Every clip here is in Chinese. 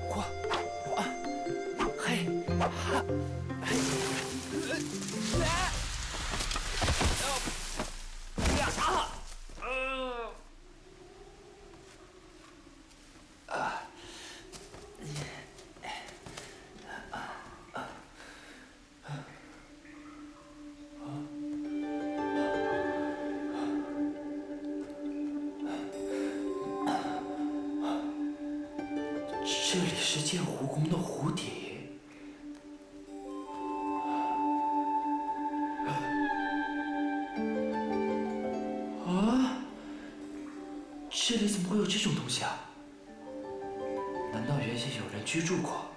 过，嘿，哈，嘿，这里是剑湖宫的湖底。啊！这里怎么会有这种东西啊？难道原先有人居住过？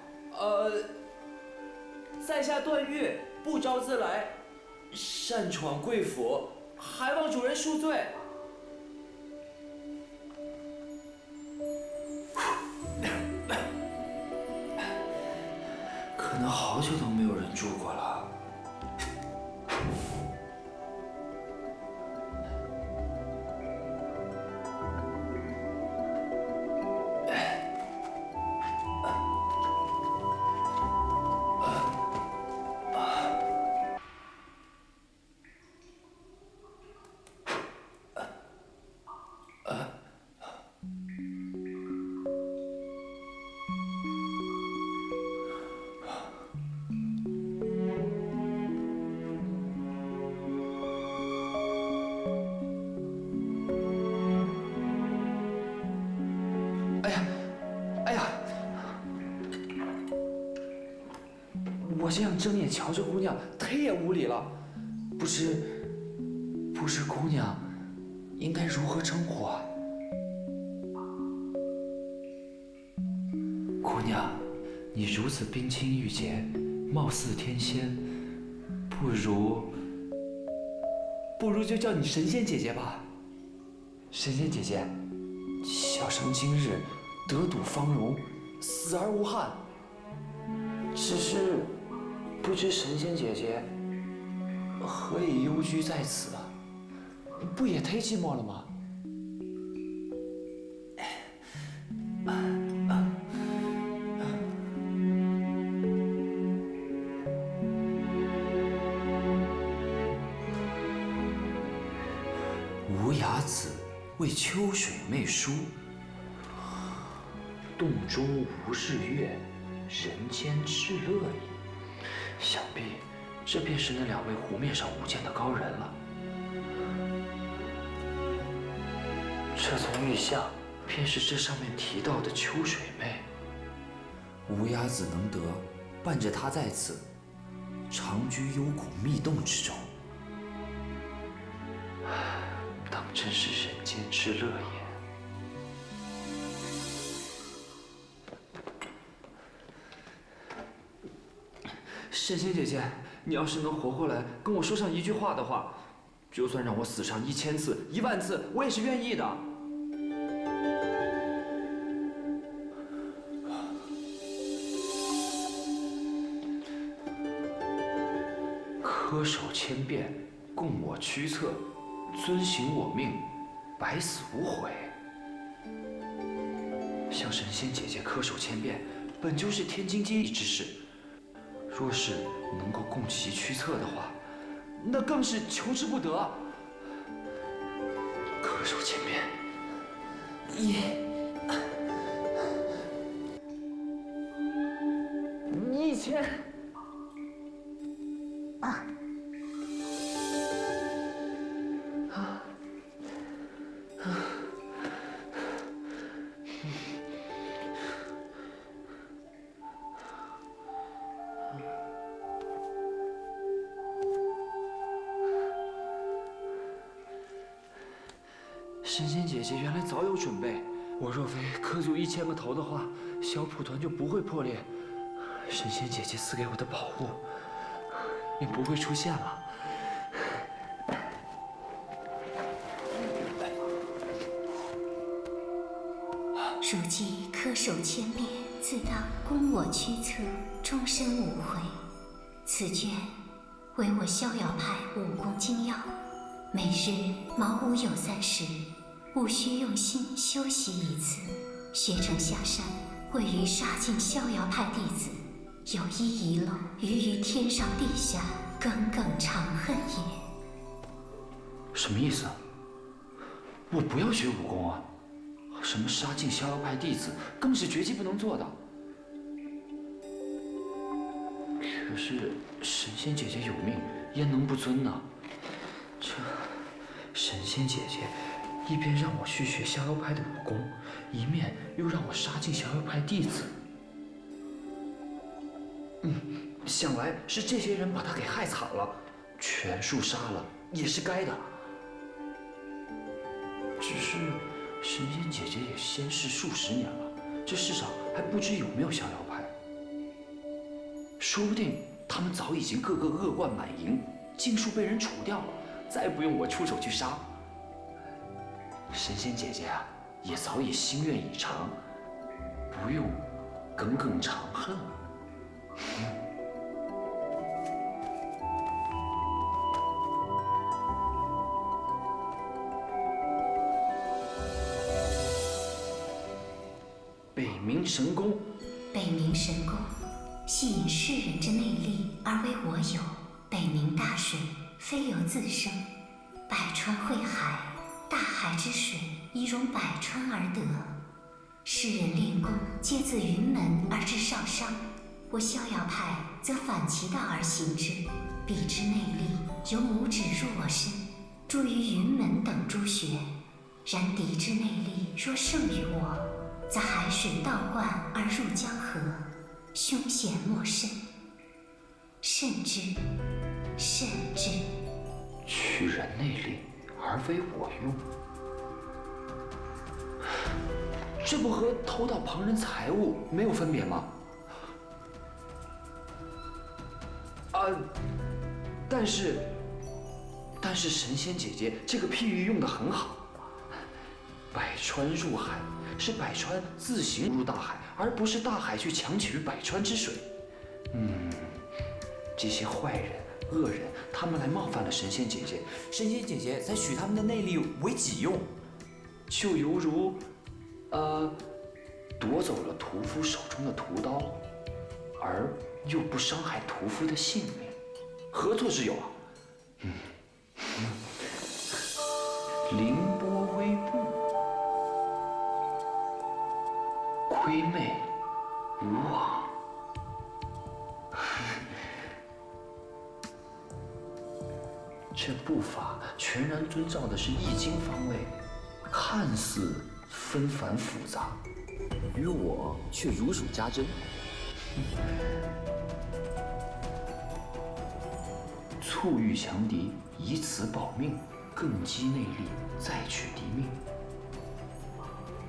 在下段誉不招自来，擅闯贵府，还望主人恕罪。可能好久都没有人住过了。我这样睁眼瞧着姑娘，忒也无礼了。不知姑娘应该如何称呼啊？姑娘，你如此冰清玉洁，貌似天仙，不如就叫你神仙姐姐吧。神仙姐姐，小生今日得睹芳容，死而无憾。只是不知神仙姐姐何以幽居在此啊？不也忒寂寞了吗？无崖子为秋水妹书，洞中无日月，人间至乐矣。想必这便是那两位湖面上舞剑的高人了。这尊玉像便是这上面提到的秋水妹。无崖子能得伴着她在此，长居幽谷密洞之中，当真是人间之乐也。神仙姐姐，你要是能活过来跟我说上一句话的话，就算让我死上1000次、10000次，我也是愿意的。恪守千遍，供我驱策，遵行我命，百死无悔。向神仙姐姐恪守千遍，本就是天经地义之事。若是能够供其驱策的话，那更是求之不得。恪守千遍，1000。神仙姐姐原来早有准备，我若非磕足1000个头的话，小蒲团就不会破裂，神仙姐姐赐给我的宝物也不会出现了。如既恪守千遍，自当供我驱策，终身无悔。此卷为我逍遥派武功精要，每日茅屋有30，务须用心修习一次，学成下山，位于杀尽逍遥派弟子，有一遗漏，于天上地下，耿耿长恨也。什么意思？我不要学武功啊！什么杀尽逍遥派弟子，更是绝技不能做的。可是神仙姐姐有命，焉能不遵呢？这神仙姐姐一边让我去学逍遥派的武功，一面又让我杀尽逍遥派弟子。想来是这些人把她给害惨了，全数杀了也是该的。只是神仙姐姐也仙逝数十年了，这世上还不知有没有逍遥派。说不定他们早已经个个恶贯满盈，尽数被人除掉了，再不用我出手去杀。神仙姐姐啊，也早已心愿已偿，不用耿耿长恨了。北冥神功，北冥神功，系引世人之内力而为我有。北冥大水，非由自生，百川汇海，大海之水以容百川而得。世人练功，皆自云门而至少商。我逍遥派则反其道而行之，彼之内力由拇指入我身，诸于云门等诸穴。然敌之内力若胜于我，则海水倒灌而入江河，凶险莫甚。甚至，取人内力而为我用，这不和偷盗旁人财物没有分别吗？但是神仙姐姐这个譬喻用得很好。百川入海是百川自行入大海，而不是大海去强取百川之水。这些坏人、恶人，他们来冒犯了神仙姐姐，神仙姐姐才取他们的内力为己用，就犹如，夺走了屠夫手中的屠刀，而又不伤害屠夫的性命，何错之有啊？凌波微步，窺魅无往。这步法全然遵照的是易经方位，看似纷繁复杂，于我却如数家珍。猝遇强敌，以此保命，更积内力，再取敌命。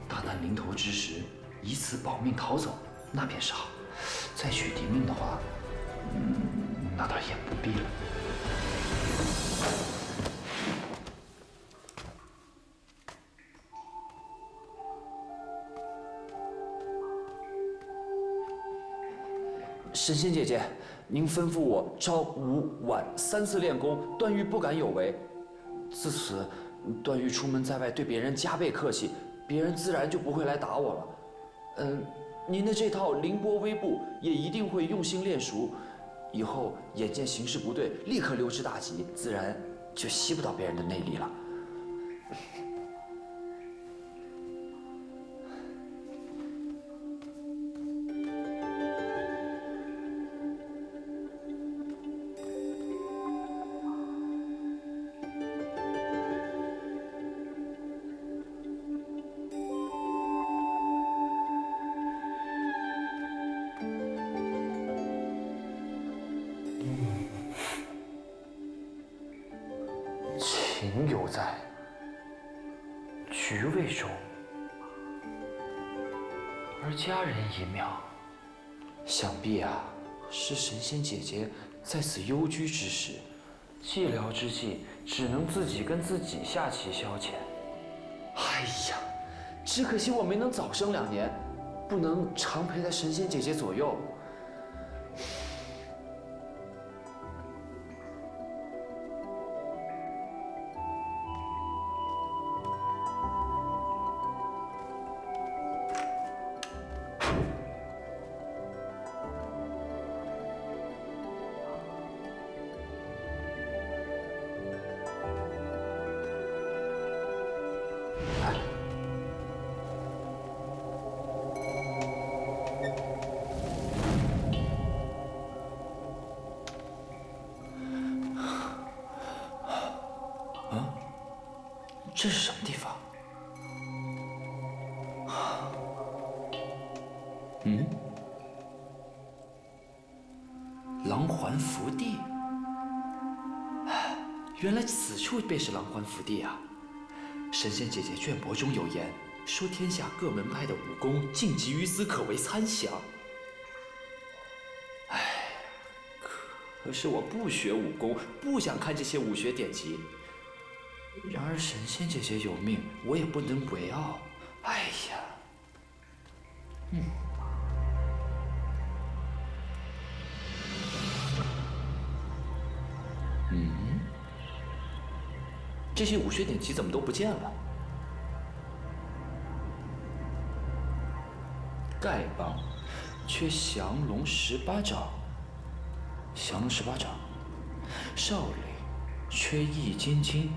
大难临头之时，以此保命逃走，那便是好；再取敌命的话，那倒也不必了。神仙姐姐，您吩咐我朝午晚3次练功，段誉不敢有违。自此，段誉出门在外对别人加倍客气，别人自然就不会来打我了。您的这套凌波微步也一定会用心练熟，以后眼见形势不对，立刻溜之大吉，自然就吸不到别人的内力了。情犹在，局未终，而佳人已渺。想必啊，是神仙姐姐在此幽居之时，寂寥之际，只能自己跟自己下棋消遣。哎呀，只可惜我没能早生2年，不能常陪在神仙姐姐左右。狼环福地，原来此处便是狼环福地啊！神仙姐姐卷帛中有言，说天下各门派的武功尽集于此，可为参详。可是我不学武功，不想看这些武学典籍。然而神仙姐姐有命，我也不能违拗。哎呀，这些武学典籍怎么都不见了？丐帮缺降龙18掌，降龙18掌；少林缺易筋经，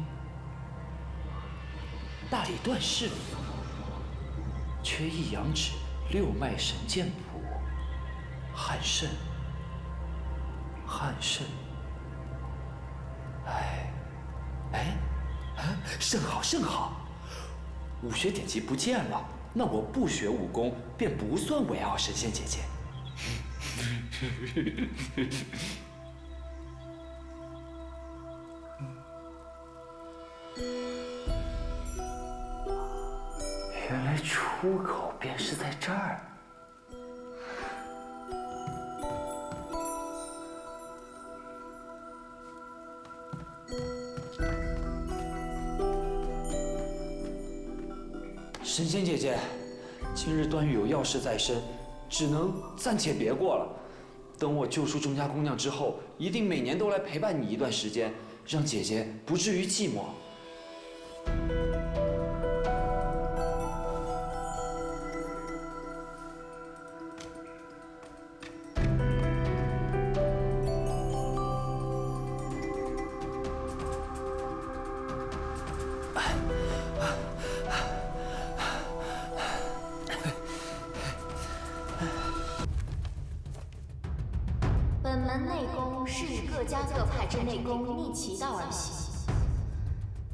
大理段氏缺一阳指六脉神剑谱，汉肾，甚好甚好！武学典籍不见了，那我不学武功便不算违拗神仙姐姐。原来出口便是在这儿。神仙姐姐，今日段誉有要事在身，只能暂且别过了。等我救出钟家姑娘之后，一定每年都来陪伴你一段时间，让姐姐不至于寂寞。本门内功是以各家各派之内功逆其道而行，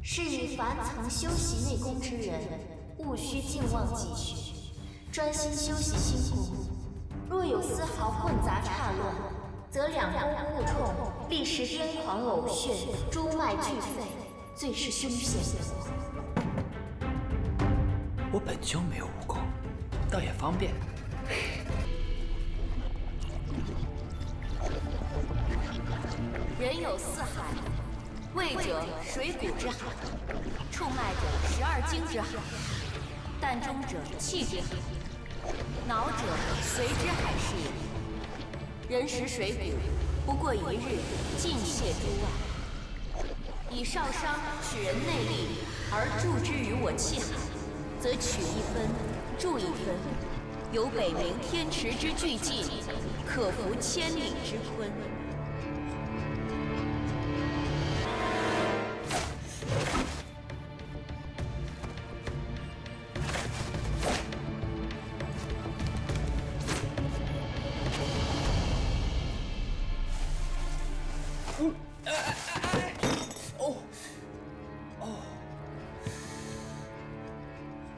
是以凡曾修习内功之人，务须尽忘继续，专心修习心功。若有丝毫混杂岔乱，则两功互冲，立时癫狂呕血，诸脉俱废，最是凶险。我本就没有武功，倒也方便。人有四海，胃者水谷之海，触脉者12经之海，膻中者气之海，脑者髓之海是也。人食水谷，不过1日，尽泻诸外。以少商取人内力而注之于我气海，则取1分，注1分，有北冥天池之巨劲，可服千里之鲲。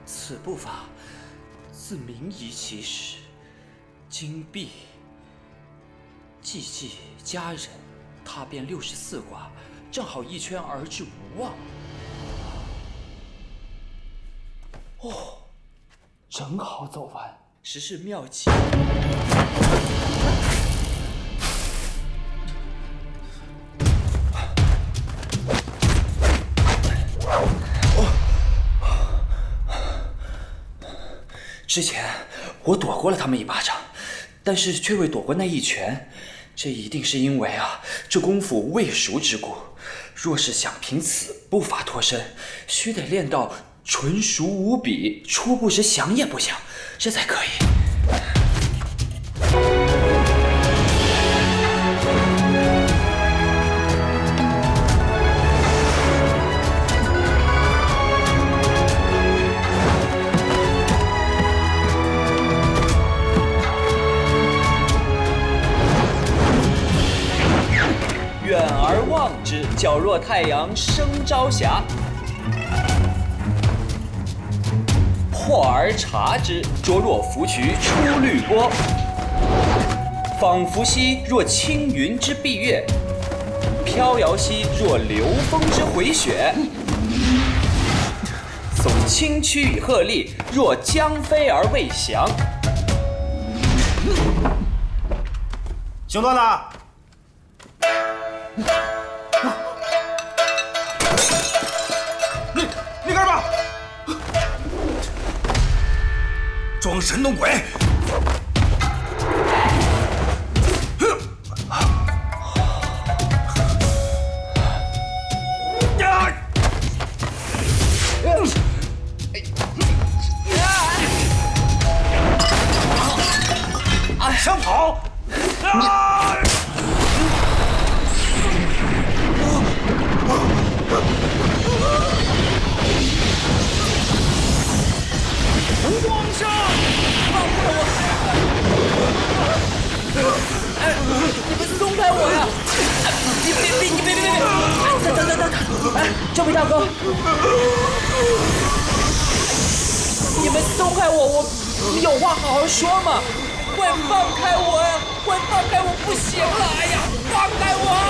此步法自明夷起始，经毕寂寂佳人，踏遍64卦，正好一圈而至无望。正好走完，实是妙计。之前我躲过了他们一巴掌，但是却未躲过那一拳，这一定是因为这功夫未熟之故。若是想凭此步法脱身，须得练到纯熟无比，出步时响也不响，这才可以。远而望之，皎若太阳升朝霞。错而察之，灼若芙蕖出绿波。仿佛兮若轻云之蔽月，飘摇兮若流风之回雪。耸清曲以鹤唳，若将飞而未降。行动了！你干嘛？装神弄鬼！想跑！皇上，放开我！哎，你们松开我呀！你别！等！哎，这位大哥，你们松开我，我有话好好说嘛！快放开我呀！快放开我！不行了！哎呀，放开我啊！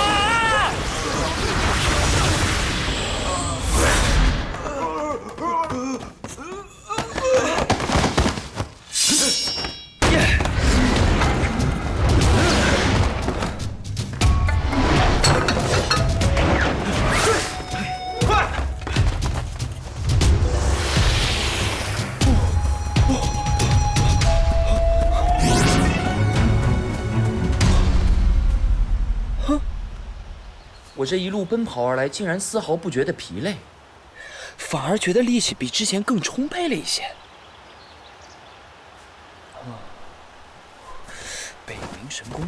我这一路奔跑而来，竟然丝毫不觉得疲累，反而觉得力气比之前更充沛了一些。北冥神功。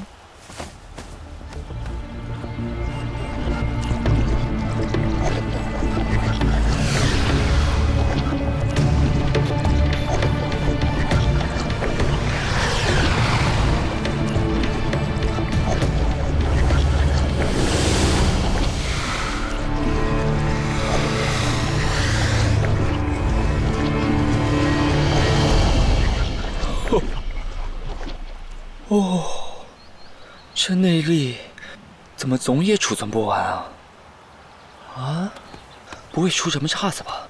哦，这内力怎么总也储存不完啊？啊，不会出什么岔子吧？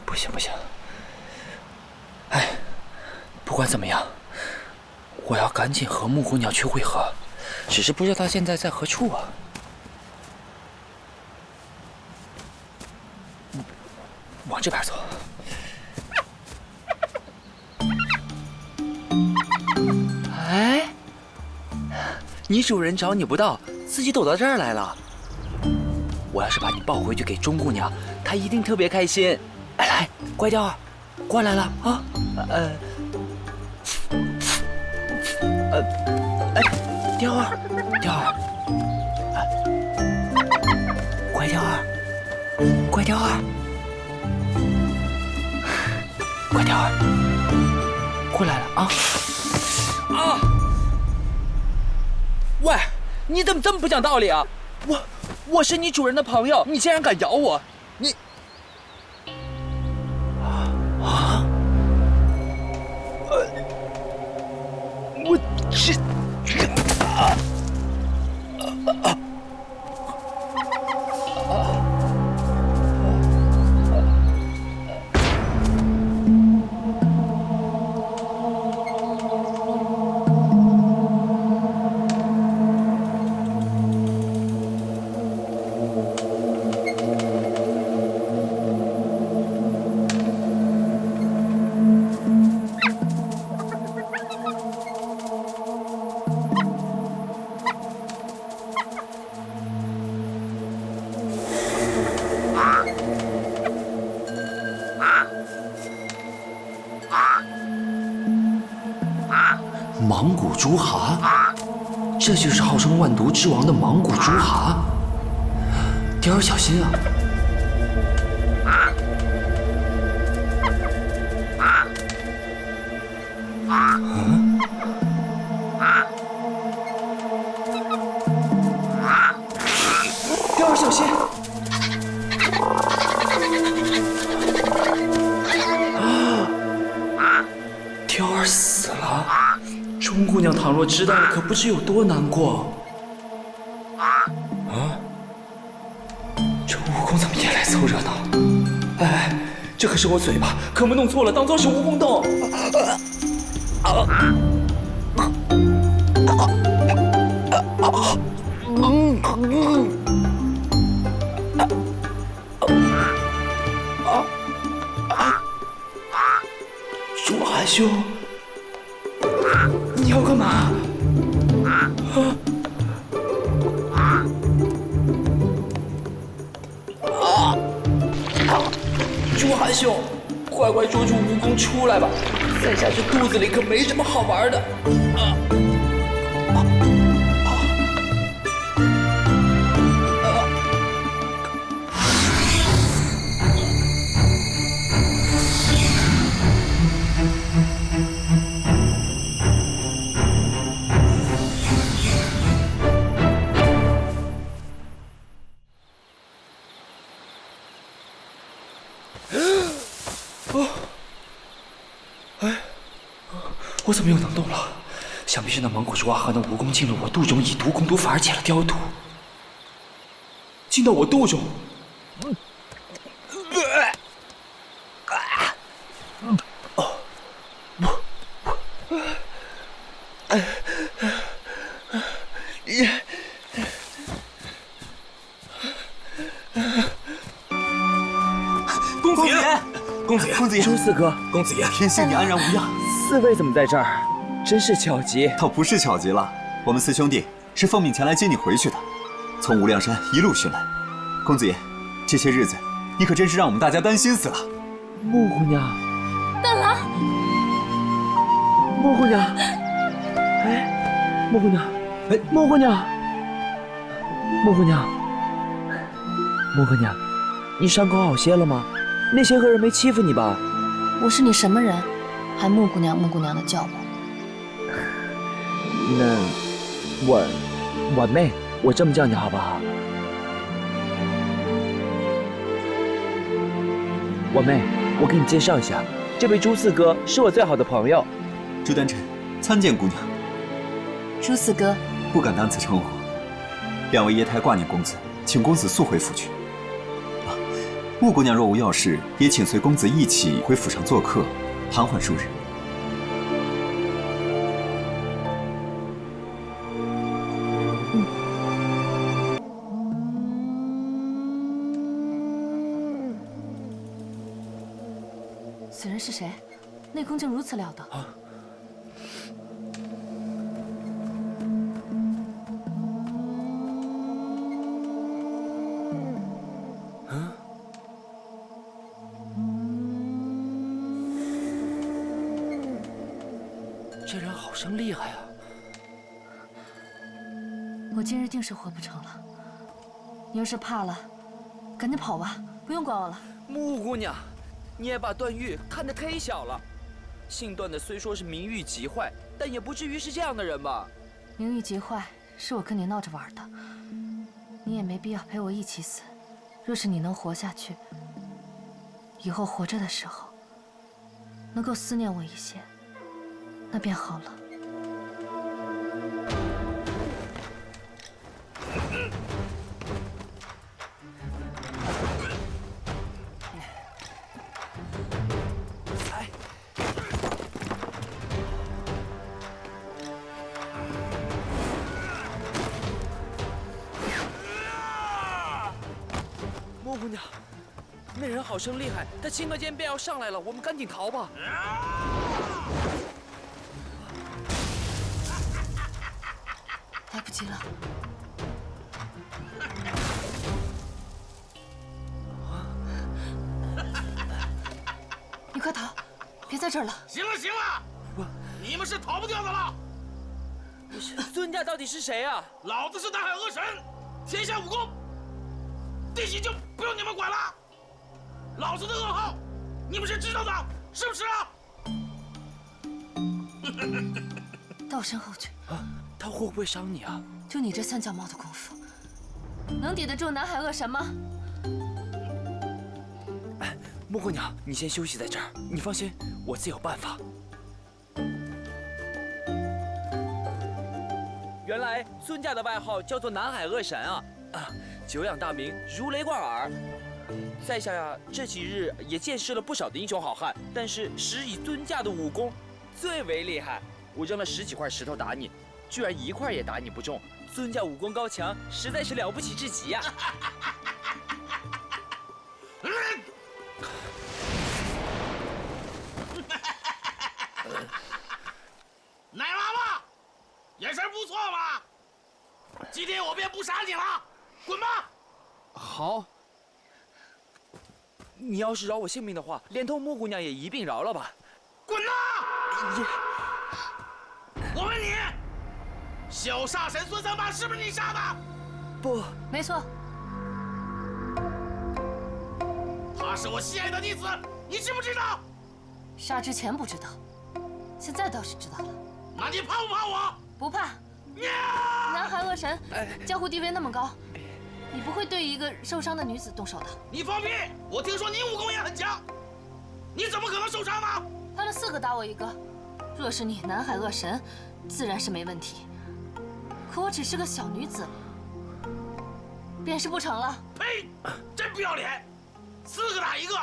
不行！哎，不管怎么样，我要赶紧和木姑娘去会合，只是不知道她现在在何处啊。往这边走。哎，你主人找你不到，自己躲到这儿来了。我要是把你抱回去给钟姑娘，她一定特别开心。哎，来，乖雕儿，过来了啊。雕儿，乖雕儿，乖雕儿，乖雕儿，过来了啊。啊！喂，你怎么这么不讲道理啊？我是你主人的朋友，你竟然敢咬我！你我这芒古朱蛤，这就是号称万毒之王的芒古朱蛤。雕儿小心啊！雕儿小心！飘儿死了，钟姑娘倘若知道了，可不知有多难过。啊！这蜈蚣怎么也来凑热闹？哎，这可是我嘴巴，可莫弄错了，当做是蜈蚣洞。朱寒兄，你要干嘛？朱寒兄，快快捉住蜈蚣出来吧！再下去肚子里可没什么好玩的。我怎么又能动了？想必是那蒙古蛛蛙和那蜈蚣进了我肚中，以毒攻毒，反而解了雕毒。进到我肚中，公子爷，公子爷，公子爷，朱四哥，公子爷，天幸你安然无恙。四位怎么在这儿？真是巧极。倒不是巧极了，我们四兄弟是奉命前来接你回去的，从无量山一路寻来。公子爷，这些日子你可真是让我们大家担心死了。木姑娘，大郎，木姑娘，哎，木姑娘，哎，木姑娘，木姑娘，木姑娘，你伤口好些了吗？那些恶人没欺负你吧？我是你什么人，还木姑娘木姑娘的叫我？那婉妹，我这么叫你好不好？婉妹，我给你介绍一下，这位朱四哥是我最好的朋友。朱丹臣参见姑娘。朱四哥，不敢当此称呼。两位爷太挂念公子，请公子速回府去。穆姑娘若无要事，也请随公子一起回府上做客，缓缓数日。此人是谁？内功竟如此了得！这人好生厉害啊！我今日定是活不成了。你要是怕了，赶紧跑吧，不用管我了。木姑娘，你也把段誉看得忒小了。姓段的虽说是名誉极坏，但也不至于是这样的人吧？名誉极坏，是我跟你闹着玩的，你也没必要陪我一起死。若是你能活下去，以后活着的时候能够思念我一些，那便好了。莫姑娘，那人好生厉害，他顷刻间便要上来了，我们赶紧逃吧！来不及了。你快逃，别在这儿了。行了行了，你们是逃不掉的了。尊家到底是谁啊？老子是南海恶神，天下武功，地形就不用你们管了。老子的噩耗，你们是知道的，是不是啊？到我身后去。啊，他会不会伤你啊？就你这三脚猫的功夫，能抵得住南海恶神吗？莫姑娘，你先休息在这儿，你放心，我自有办法。原来尊驾的外号叫做南海恶神啊，久仰大名，如雷贯耳。在下呀，这几日也见识了不少的英雄好汉，但是实以尊驾的武功最为厉害。我扔了10几块石头打你，居然1块也打你不中。尊驾武功高强，实在是了不起至极呀！奶娃娃，眼神不错吧？今天我便不杀你了，滚吧！好，你要是饶我性命的话，连同木姑娘也一并饶了吧。滚呐！我问你，小煞神孙三八是不是你杀的？不，没错，她是我心爱的弟子，你知不知道？杀之前不知道，现在倒是知道了。那你怕不怕我？不怕。南海恶神，江湖地位那么高，你不会对一个受伤的女子动手的。你放屁！我听说你武功也很强，你怎么可能受伤呢？他们4个打我1个，若是你南海恶神，自然是没问题。可我只是个小女子，便是不成了。呸！真不要脸！4个打1个，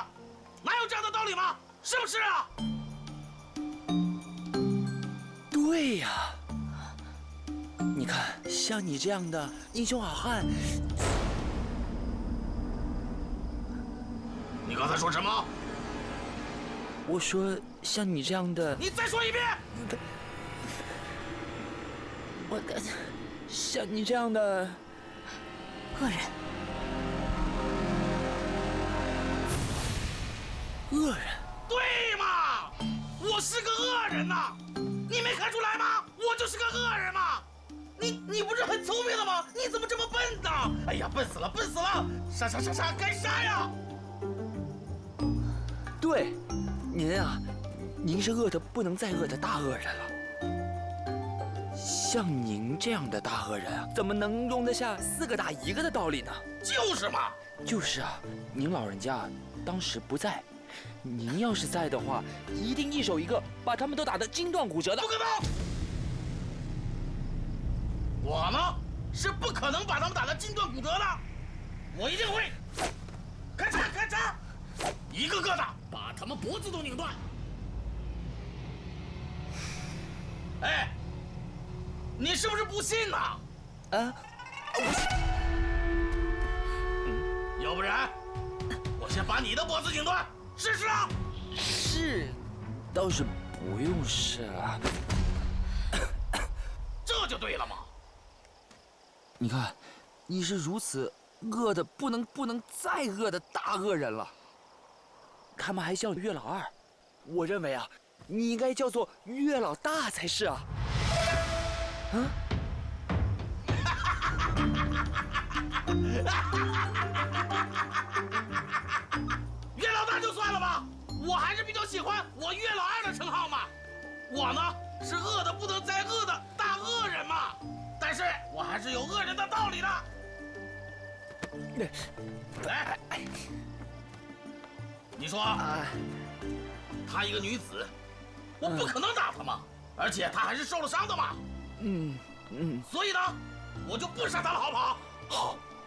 哪有这样的道理吗？是不是啊？对呀，你看，像你这样的英雄好汉，你刚才说什么？我说像你这样的，你再说一遍！我像你这样的恶人，恶人。对嘛，我是个恶人呐，你没看出来吗？我就是个恶人嘛。你不是很聪明的吗？你怎么这么笨呢？哎呀，笨死了，笨死了！杀，该杀呀！对，您啊，您是恶的不能再恶的大恶人了。像您这样的大恶人啊，怎么能容得下4个打1个的道理呢？就是嘛。就是啊，您老人家当时不在，您要是在的话，一定一手一个把他们都打得筋断骨折的。不可能！我呢是不可能把他们打得筋断骨折的，我一定会咔嚓咔嚓，一个个的把他们脖子都拧断。哎，你是不是不信呢？啊，要不然我先把你的脖子拧断，试试啊！是，倒是不用试了。这就对了嘛。你看，你是如此恶的不能再恶的大恶人了。他们还叫岳老二，我认为啊，你应该叫做岳老大才是啊。嗯。岳老大就算了吧，我还是比较喜欢我岳老二的称号嘛。我呢是恶的不能再恶的大恶人嘛。但是我还是有恶人的道理的。哎，你说，她一个女子，我不可能打她嘛，而且她还是受了伤的嘛。所以呢，我就不杀她了，好不好？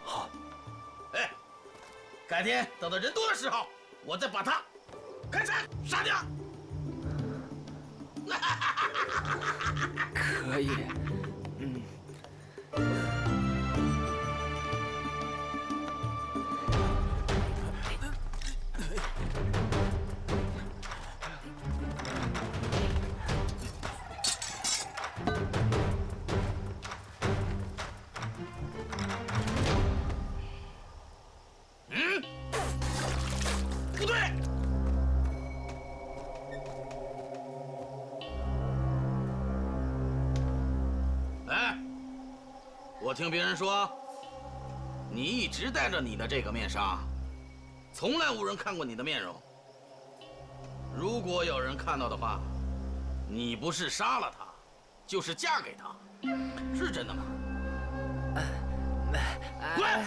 好。哎，改天等到人多的时候，我再把她咔嚓杀掉。可以。不对。哎，我听别人说，你一直戴着你的这个面纱，从来无人看过你的面容。如果有人看到的话，你不是杀了他，就是嫁给他，是真的吗？滚！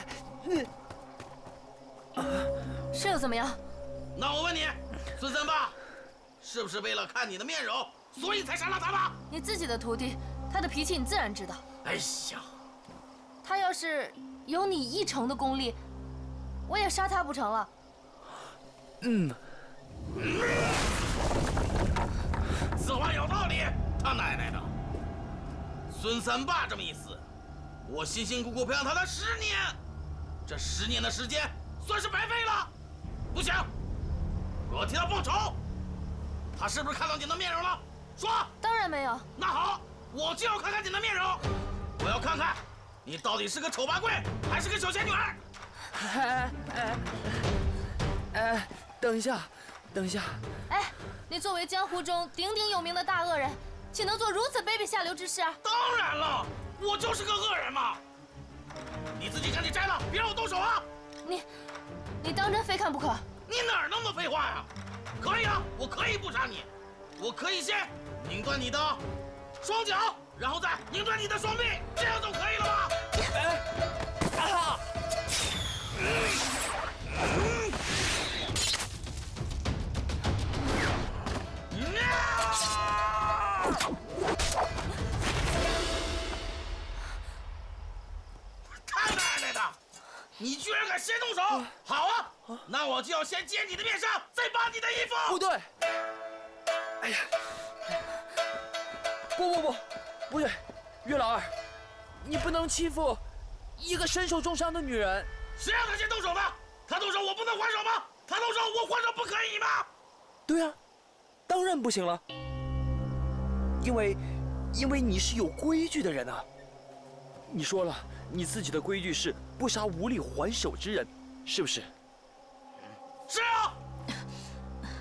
是又怎么样？那我问你，孙三八，是不是为了看你的面容，所以才杀了他的？你自己的徒弟他的脾气你自然知道。哎呀，他要是有你1成的功力，我也杀他不成了。此话有道理，他奶奶的！孙三爸这么一死，我辛辛苦苦培养他的10年，这10年的时间算是白费了。不行，我要替他报仇。他是不是看到你的面容了？说。当然没有。那好，我就要看看你的面容，我要看看你到底是个丑八怪还是个小仙女儿。等一下，等一下。哎，你作为江湖中鼎鼎有名的大恶人，岂能做如此卑鄙下流之事啊？当然了，我就是个恶人嘛。你自己赶紧摘了，别让我动手啊！你当真非看不可？你哪儿那么多废话呀？可以啊，我可以不杀你，我可以先拧断你的双脚，然后再拧断你的双臂，这样就可以了吧？太奶奶的！你居然敢先动手！好啊，那我就要先揭你的面纱，再扒你的衣服。不对，哎呀，不对，岳老二，你不能欺负一个身受重伤的女人。谁让他先动手的？他动手我不能还手吗？他动手我还手不可以吗？对啊，当然不行了，因为你是有规矩的人啊。你说了，你自己的规矩是不杀无力还手之人，是不是？是啊。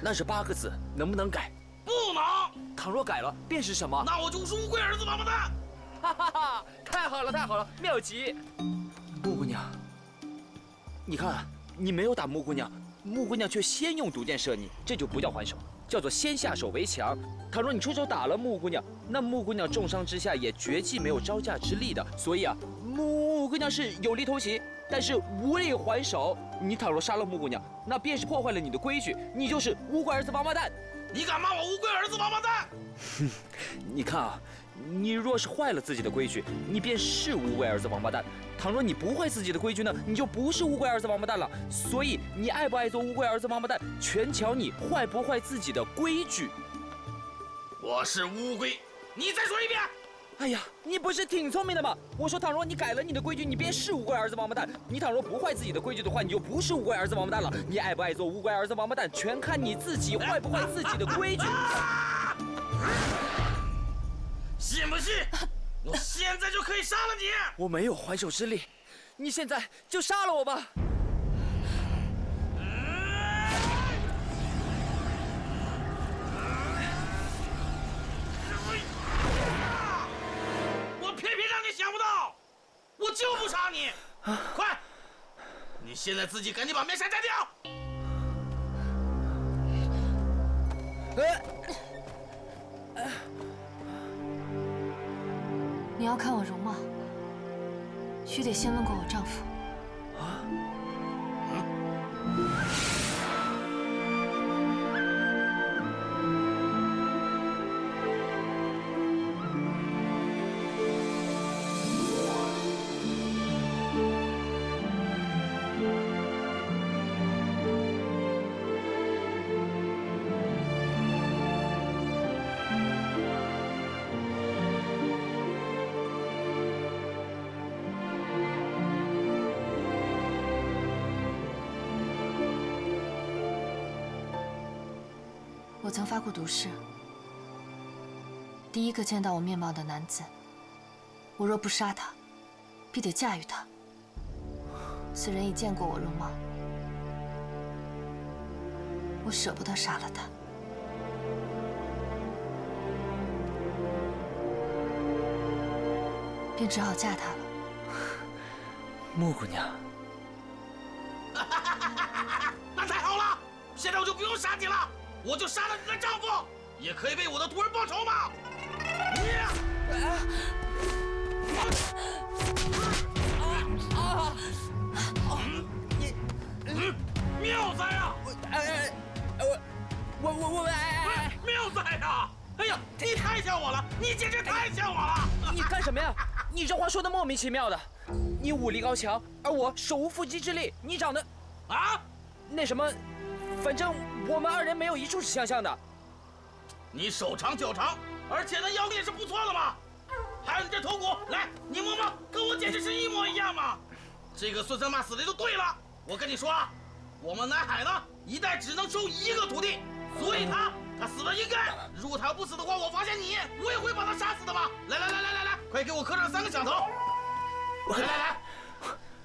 那是8个字，能不能改？不能。倘若改了，便是什么？那我就是乌龟儿子王八蛋。哈哈哈！太好了，妙极！木姑娘，你看，你没有打木姑娘，木姑娘却先用毒箭射你，这就不叫还手，叫做先下手为强。倘若你出手打了木姑娘，那木姑娘重伤之下也绝技没有招架之力的，所以啊，木姑娘是有力偷袭，但是无力还手。你倘若杀了木姑娘，那便是破坏了你的规矩，你就是乌龟儿子王八蛋。你敢骂我乌龟儿子王八蛋？你看啊，你若是坏了自己的规矩，你便是乌龟儿子王八蛋；倘若你不坏自己的规矩呢，你就不是乌龟儿子王八蛋了。所以你爱不爱做乌龟儿子王八蛋，全瞧你坏不坏自己的规矩。我是乌龟，你再说一遍。哎呀，你不是挺聪明的吗？我说，倘若你改了你的规矩，你便是乌龟儿子王八蛋；你倘若不坏自己的规矩的话，你就不是乌龟儿子王八蛋了。你爱不爱做乌龟儿子王八蛋，全看你自己坏不坏自己的规矩。信不信？我现在就可以杀了你！我没有还手之力，你现在就杀了我吧！我偏偏让你想不到，我就不杀你！快，你现在自己赶紧把面纱摘掉！你要看我容貌，须得先问过我丈夫。我曾发过毒誓，第一个见到我面貌的男子，我若不杀他，必得驾驭他。此人已见过我容貌，我舍不得杀了他。便只好嫁他了。木姑娘，那太好了，现在我就不用杀你了，我就杀了你的丈夫，也可以为我的徒儿报仇嘛！妙哉啊！我，妙哉啊！哎呀，你太太像我了，你简直太像我了！你干什么呀？你这话说的莫名其妙的。你武力高强，而我手无缚鸡之力。你长得，啊，那什么，反正我们二人没有一处是相像的。你手长脚长，而且那腰力也是不错的嘛。还有你这头骨，来，你摸摸，跟我简直是一模一样嘛。这个孙三妈死的就对了。我跟你说啊，我们南海呢，一代只能收一个徒弟，所以他死的应该。如果他要不死的话，我发现你，我也会把他杀死的嘛。来，快给我磕上3个响头！来，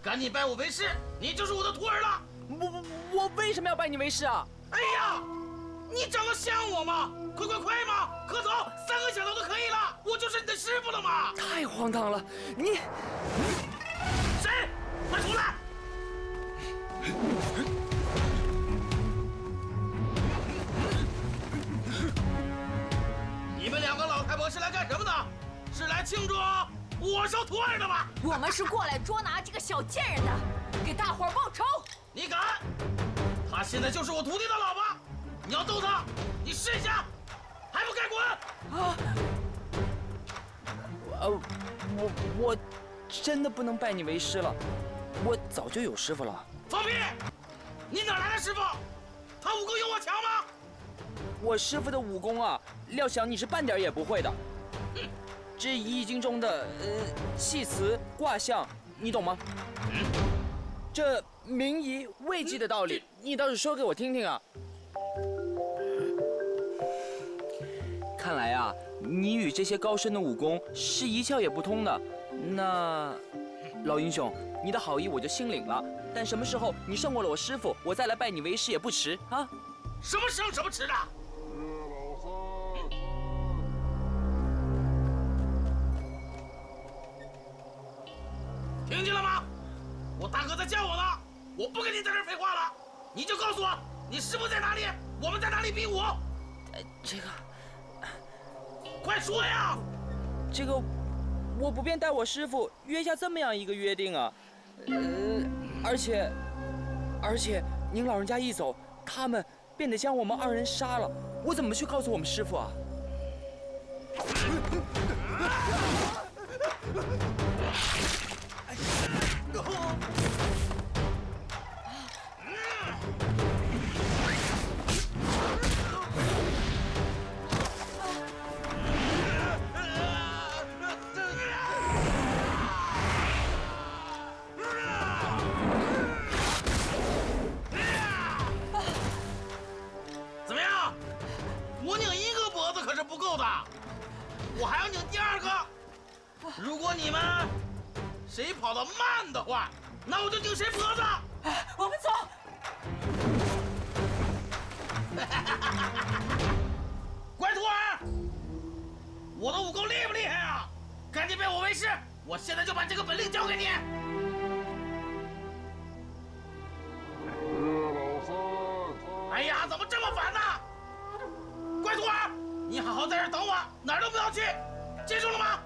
赶紧拜我为师，你就是我的徒儿了。我为什么要拜你为师啊？哎呀，你长得像我吗？快嘛，磕头，3个响头就可以了，我就是你的师傅了嘛。太荒唐了，你谁？快出来！你们2个老太婆是来干什么的？是来庆祝我收徒儿的吧？我们是过来捉拿这个小贱人的，给大伙儿报仇。你敢？她现在就是我徒弟的老婆，你要斗她，你试一下，还不赶滚！啊！我真的不能拜你为师了，我早就有师傅了。放屁！你哪来的师傅？他武功有我强吗？我师傅的武功啊，料想你是半点也不会的。这《易经》中的系辞卦象，你懂吗？这明夷未济的道理，你倒是说给我听听啊！看来啊，你与这些高深的武功是一窍也不通的。那老英雄，你的好意我就心领了。但什么时候你胜过了我师傅，我再来拜你为师也不迟啊！什么生什么迟的？听见了吗？我大哥在叫我呢，我不跟你在这儿废话了，你就告诉我，你师傅在哪里？我们在哪里比武？这个，快说呀！这个，我不便带我师傅约下这么样一个约定啊。而且您老人家一走，他们便得将我们2人杀了，我怎么去告诉我们师傅啊？怎么样？我拧1个脖子可是不够的，我还要拧第2个。如果你们谁跑得慢的话，那我就拧谁脖子。我们走。乖徒儿，我的武功厉不厉害啊？赶紧拜我为师，我现在就把这个本领教给你。哎呀，怎么这么烦呢？乖徒儿，你好好在这儿等我，哪儿都不要去，记住了吗？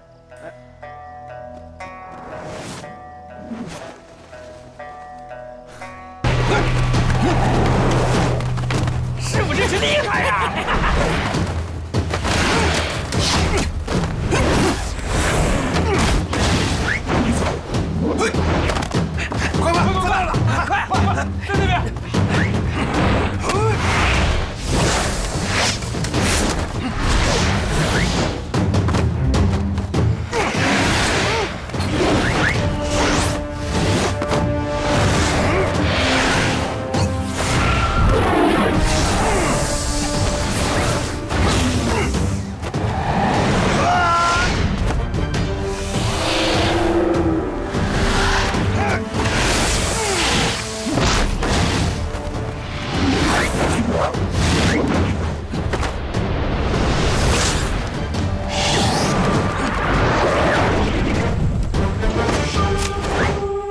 师傅真是厉害呀！快来了！快，在那边！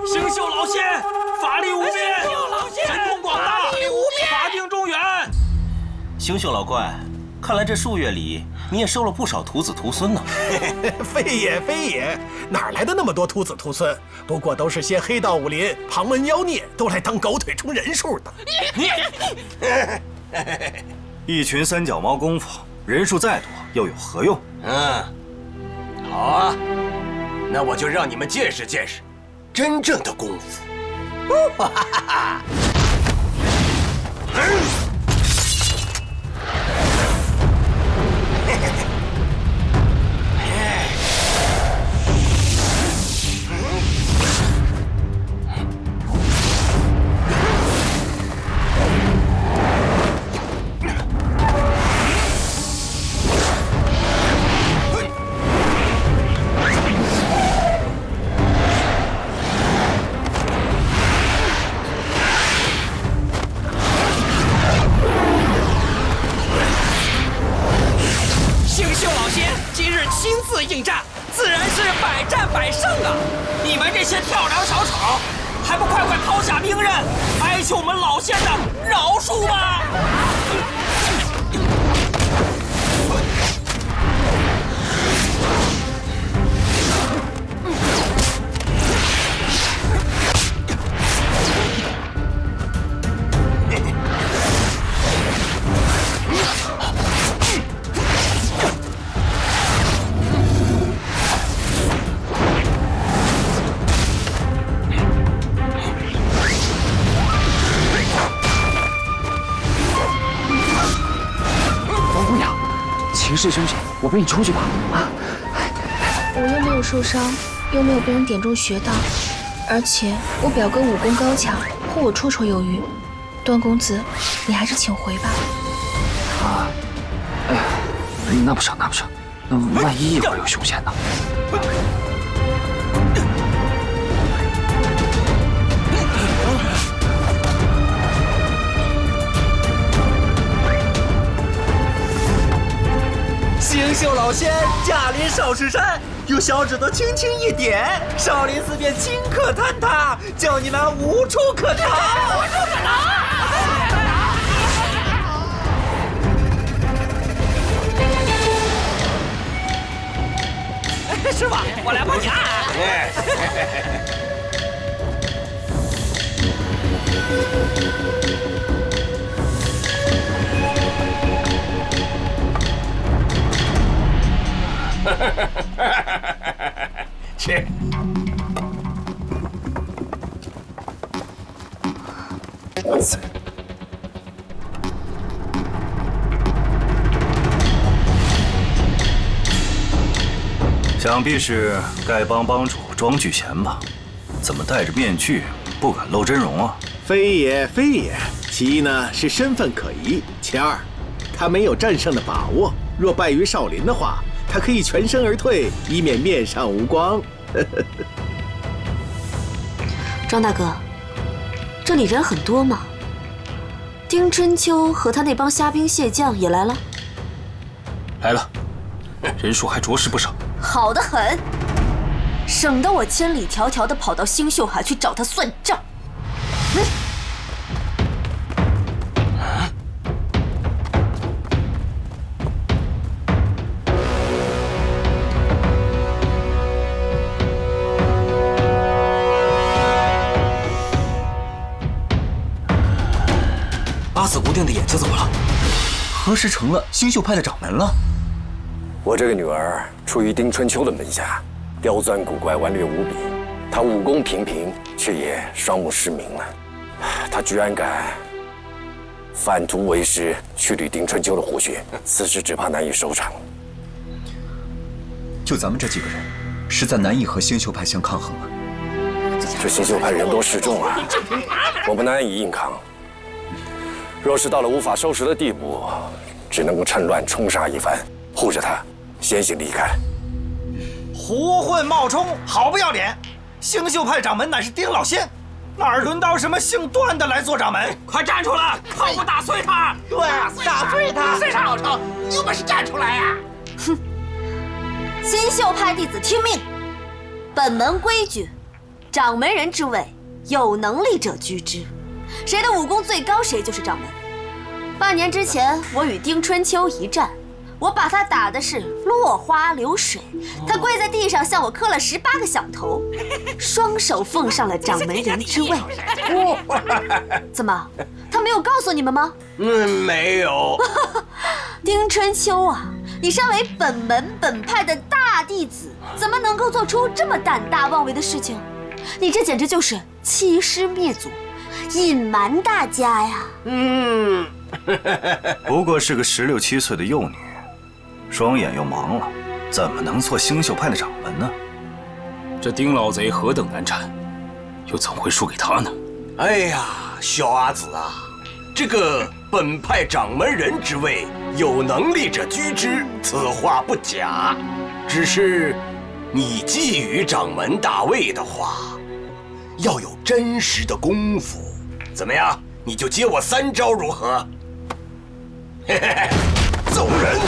星宿老仙，法力无边，神通广大，法定中原。星宿老怪，看来这数月里你也收了不少徒子徒孙呢。非也，哪来的那么多徒子徒孙？不过都是些黑道武林、旁门妖孽，都来当狗腿充人数的。一群三脚猫功夫，人数再多又有何用？好啊，那我就让你们见识见识真正的功夫。哈哈哈哈！应战，自然是百战百胜啊！你们这些跳梁小丑，还不快快抛下兵刃，哀求我们老仙的饶恕吧！情势凶险，我陪你出去吧。啊！我又没有受伤，又没有被人点中穴道，而且我表哥武功高强，护我绰绰有余。段公子，你还是请回吧。啊！哎呀，那不成，那不成，那万一一会儿有凶险呢？星宿老仙驾临少室山，用小指头轻轻一点，少林寺便顷刻坍塌，叫你们无处可逃。无处可逃！师傅，我来帮你按。切！想必是丐帮帮主庄聚贤吧？怎么戴着面具，不敢露真容啊？非也，非也。其一呢是身份可疑，其二，他没有战胜的把握。若败于少林的话，他可以全身而退，以免面上无光。庄大哥，这里人很多吗？丁春秋和他那帮虾兵蟹将也来了？来了，人数还着实不少。好得很，省得我千里迢迢地跑到星宿海去找他算账。八子无定的眼睛怎么了？何时成了星宿派的掌门了？我这个女儿出于丁春秋的门下，刁钻古怪，顽劣无比。她武功平平，却也双目失明了。她居然敢反图为师，去捋丁春秋的虎穴，此事只怕难以收场。就咱们这几个人，实在难以和星宿派相抗衡了。这星宿派人多势众啊，我们难以硬抗。若是到了无法收拾的地步，只能够趁乱冲杀一番，护着他先行离开。胡混冒充，好不要脸！星宿派掌门乃是丁老仙，哪儿轮到什么姓段的来做掌门？快站出来，看我打碎他！对，打碎他！谁上老成？你有本事站出来呀！哼！星宿派弟子听命，本门规矩，掌门人之位，有能力者居之。谁的武功最高，谁就是掌门。半年之前，我与丁春秋一战，我把他打的是落花流水，他跪在地上向我磕了18个响头，双手奉上了掌门人之位。怎么，他没有告诉你们吗？没有。丁春秋啊，你身为本门本派的大弟子，怎么能够做出这么胆大妄为的事情？你这简直就是欺师灭祖，隐瞒大家呀！不过是个16、17岁的幼女，双眼又盲了，怎么能做星宿派的掌门呢？这丁老贼何等难缠，又怎会输给他呢？哎呀，小阿紫啊，这个本派掌门人之位，有能力者居之，此话不假。只是你觊觎掌门大位的话，要有真实的功夫。怎么样？你就接我3招如何？嘿嘿嘿，走人！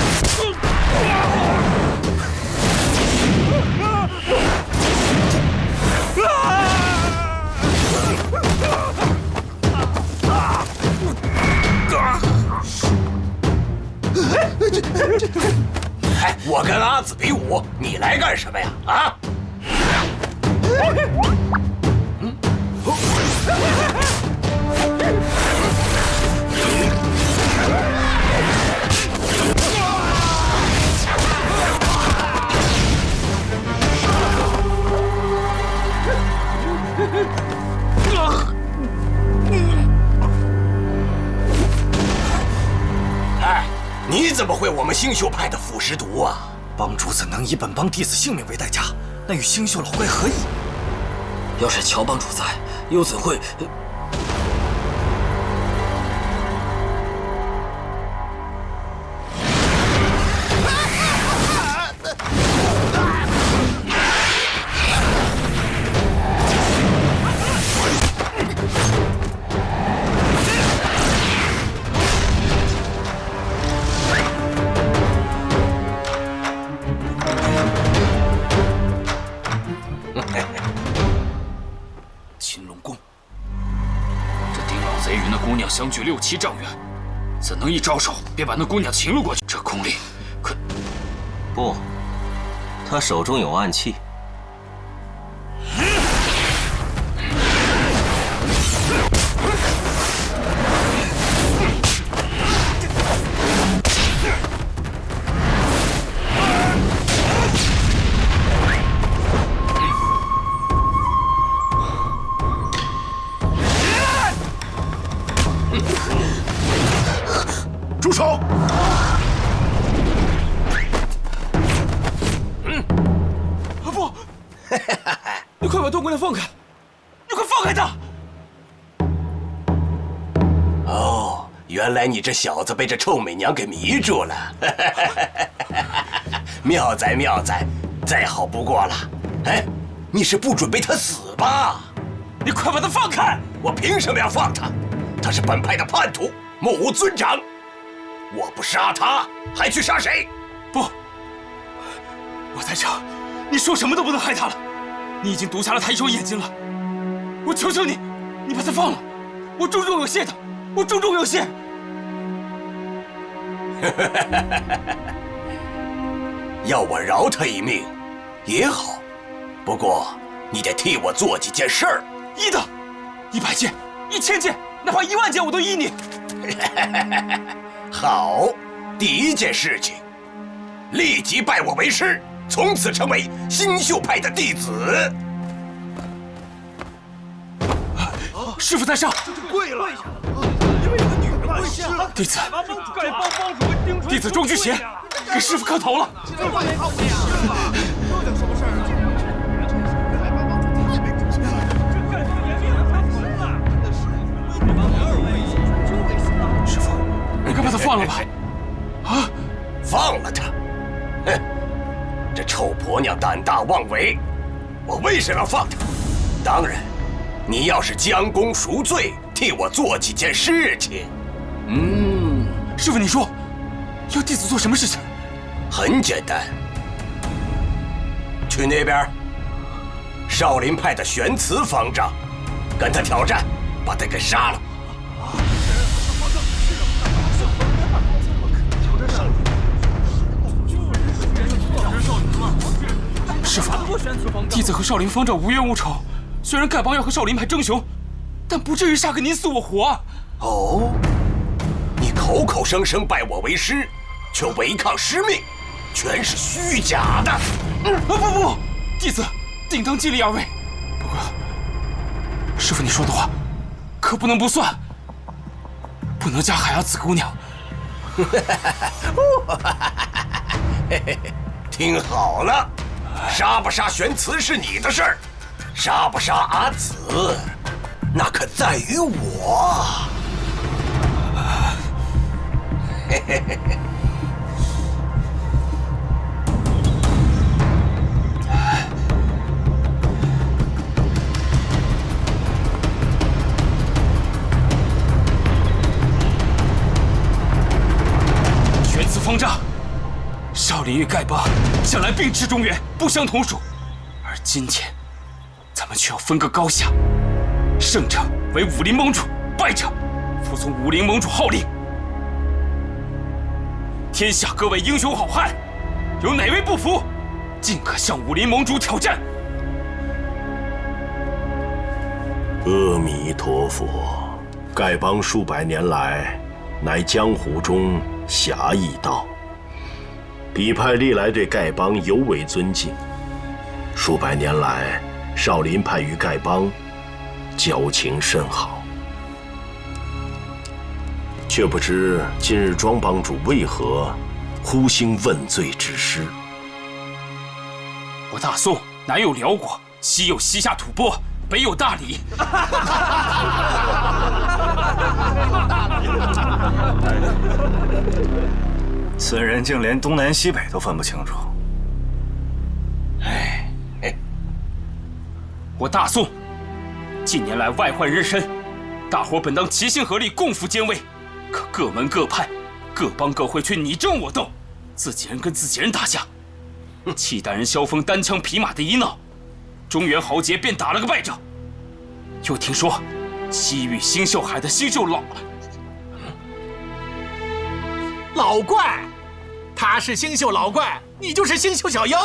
哎，我跟阿紫比武，你来干什么呀？啊！哎，你怎么会我们星宿派的腐蚀毒啊？帮主怎能以本帮弟子性命为代价？那与星宿老怪何异？要是乔帮主在，又怎会？相距6、7丈远，怎能一招手便把那姑娘擒了过去？这功力可不，他手中有暗器。住手！不，你快把段姑娘放开！你快放开她！哦，原来你这小子被这臭美娘给迷住了。妙哉妙哉，再好不过了。哎，你是不准备她死吧？你快把她放开！我凭什么要放她？她是本派的叛徒，目无尊长。我不杀他，还去杀谁？不，我在这，你说什么都不能害他了。你已经毒瞎了他一双眼睛了，我求求你，你把他放了，我重重有谢的，我重重有谢。要我饶他一命，也好，不过你得替我做几件事儿。依的，100件、1000件，哪怕10000件，我都依你。好，第一件事情，立即拜我为师，从此成为星宿派的弟子。师傅在上，跪了！因为有个女人跪下了。弟子钟居邪给师傅磕头了。这到底什么事儿啊？师傅，你快把他放了吧！啊，放了他！哼，这臭婆娘胆大妄为，我为什么要放她？当然，你要是将功赎罪，替我做几件事情。师傅，你说要弟子做什么事情？很简单，去那边，少林派的玄慈方丈，跟他挑战，把他给杀了。师傅，弟子和少林方丈无冤无仇，虽然丐帮要和少林派争雄，但不至于杀个你死我活啊！哦，你口口声声拜我为师，却违抗师命，全是虚假的。不，弟子定当激励二位。不过，师傅你说的话，可不能不算，不能加海阿紫姑娘。听好了，杀不杀玄慈是你的事儿，杀不杀阿紫，那可在于我。玄慈方丈，少林与丐帮向来并持中原，不相同属，而今天咱们却要分个高下。胜者为武林盟主，败者服从武林盟主号令。天下各位英雄好汉，有哪位不服，尽可向武林盟主挑战。阿弥陀佛，丐帮数百年来，乃江湖中侠义道。比派历来对丐帮尤为尊敬。数百年来，少林派与丐帮交情甚好。却不知今日庄帮主为何忽兴问罪之师？我大宋南有辽国，西有西夏吐蕃，北有大理。此人竟连东南西北都分不清楚。我大宋近年来外患日深，大伙本当齐心合力，共赴艰危。可各门各派、各帮各会却你争我斗，自己人跟自己人打架。契丹人萧峰单枪匹马的一闹，中原豪杰便打了个败仗。又听说西域星宿海的星宿老怪，他是星宿老怪，你就是星宿小妖。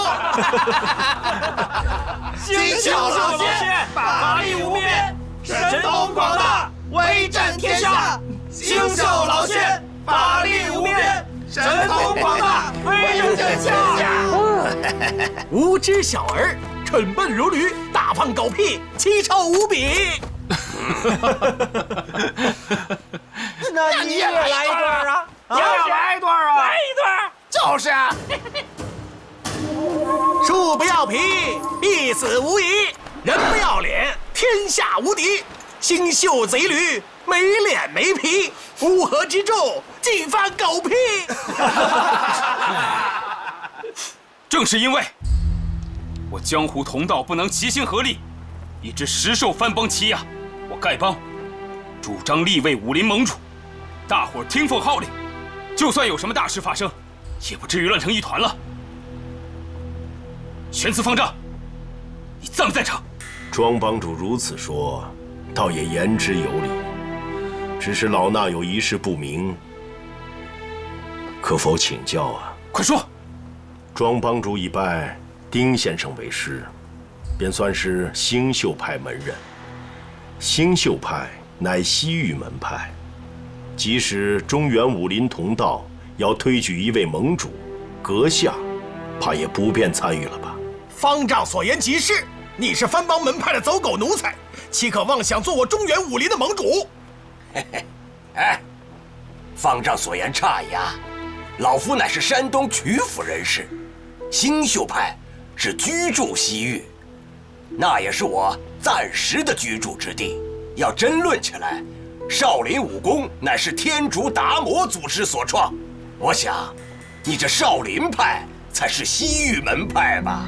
星宿老仙，法力无边，神通广大，威震天下。星宿老仙，法力无边，神通广大，威震天下。无知小儿，蠢笨如驴，大胖狗屁，奇臭无比。那你也来一段啊？要来一段啊？来一段。就是啊。树不要皮，必死无疑；人不要脸，天下无敌。星宿贼驴，没脸没皮，乌合之众，尽翻狗屁。正是因为我江湖同道不能齐心合力，以致实受藩帮欺压，我丐帮主张立为武林盟主，大伙听奉号令，就算有什么大事发生，也不至于乱成一团了。玄慈方丈，你赞不赞成？庄帮主如此说，倒也言之有理。只是老衲有一事不明，可否请教啊？快说。庄帮主已拜丁先生为师，便算是星宿派门人。星宿派乃西域门派，即使中原武林同道要推举一位盟主，阁下怕也不便参与了吧？方丈所言极是，你是藩帮门派的走狗奴才，岂可妄想做我中原武林的盟主？哎，方丈所言差呀，老夫乃是山东曲阜人士，星宿派是居住西域，那也是我暂时的居住之地。要争论起来，少林武功乃是天竺达摩祖师所创，我想，你这少林派才是西域门派吧？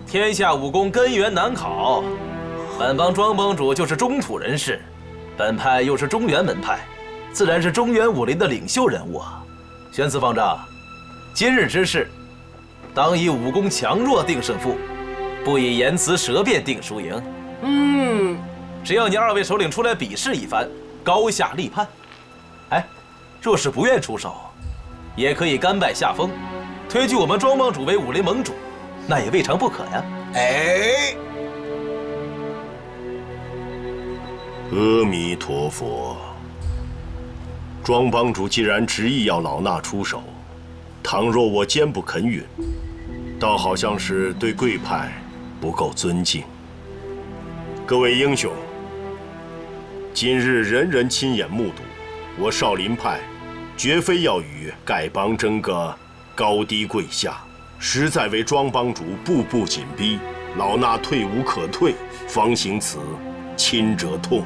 天下武功根源难考，本帮庄帮主就是中土人士，本派又是中原门派，自然是中原武林的领袖人物啊。玄慈方丈，今日之事，当以武功强弱定胜负，不以言辞舌辩定输赢。只要你二位首领出来比试一番，高下立判。哎，若是不愿出手，也可以甘拜下风，推举我们庄帮主为武林盟主，那也未尝不可呀。哎，阿弥陀佛。庄帮主既然执意要老衲出手，倘若我坚不肯允，倒好像是对贵派不够尊敬。各位英雄，今日人人亲眼目睹，我少林派绝非要与丐帮争个高低贵下，实在为庄帮主步步紧逼，老衲退无可退，方行此亲者痛，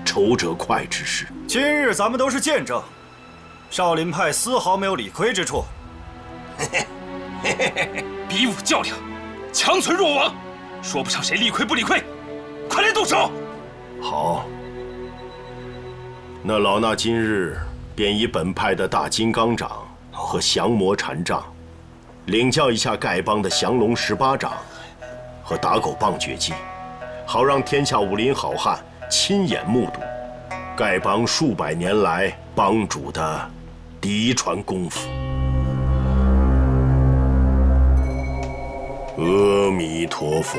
仇者快之事。今日咱们都是见证，少林派丝毫没有理亏之处。比武较量，强存弱亡，说不上谁理亏不理亏，快来动手！好，那老衲今日便以本派的大金刚掌和降魔禅杖，领教一下丐帮的降龙18掌和打狗棒绝技，好让天下武林好汉亲眼目睹丐帮数百年来帮主的嫡传功夫。阿弥陀佛。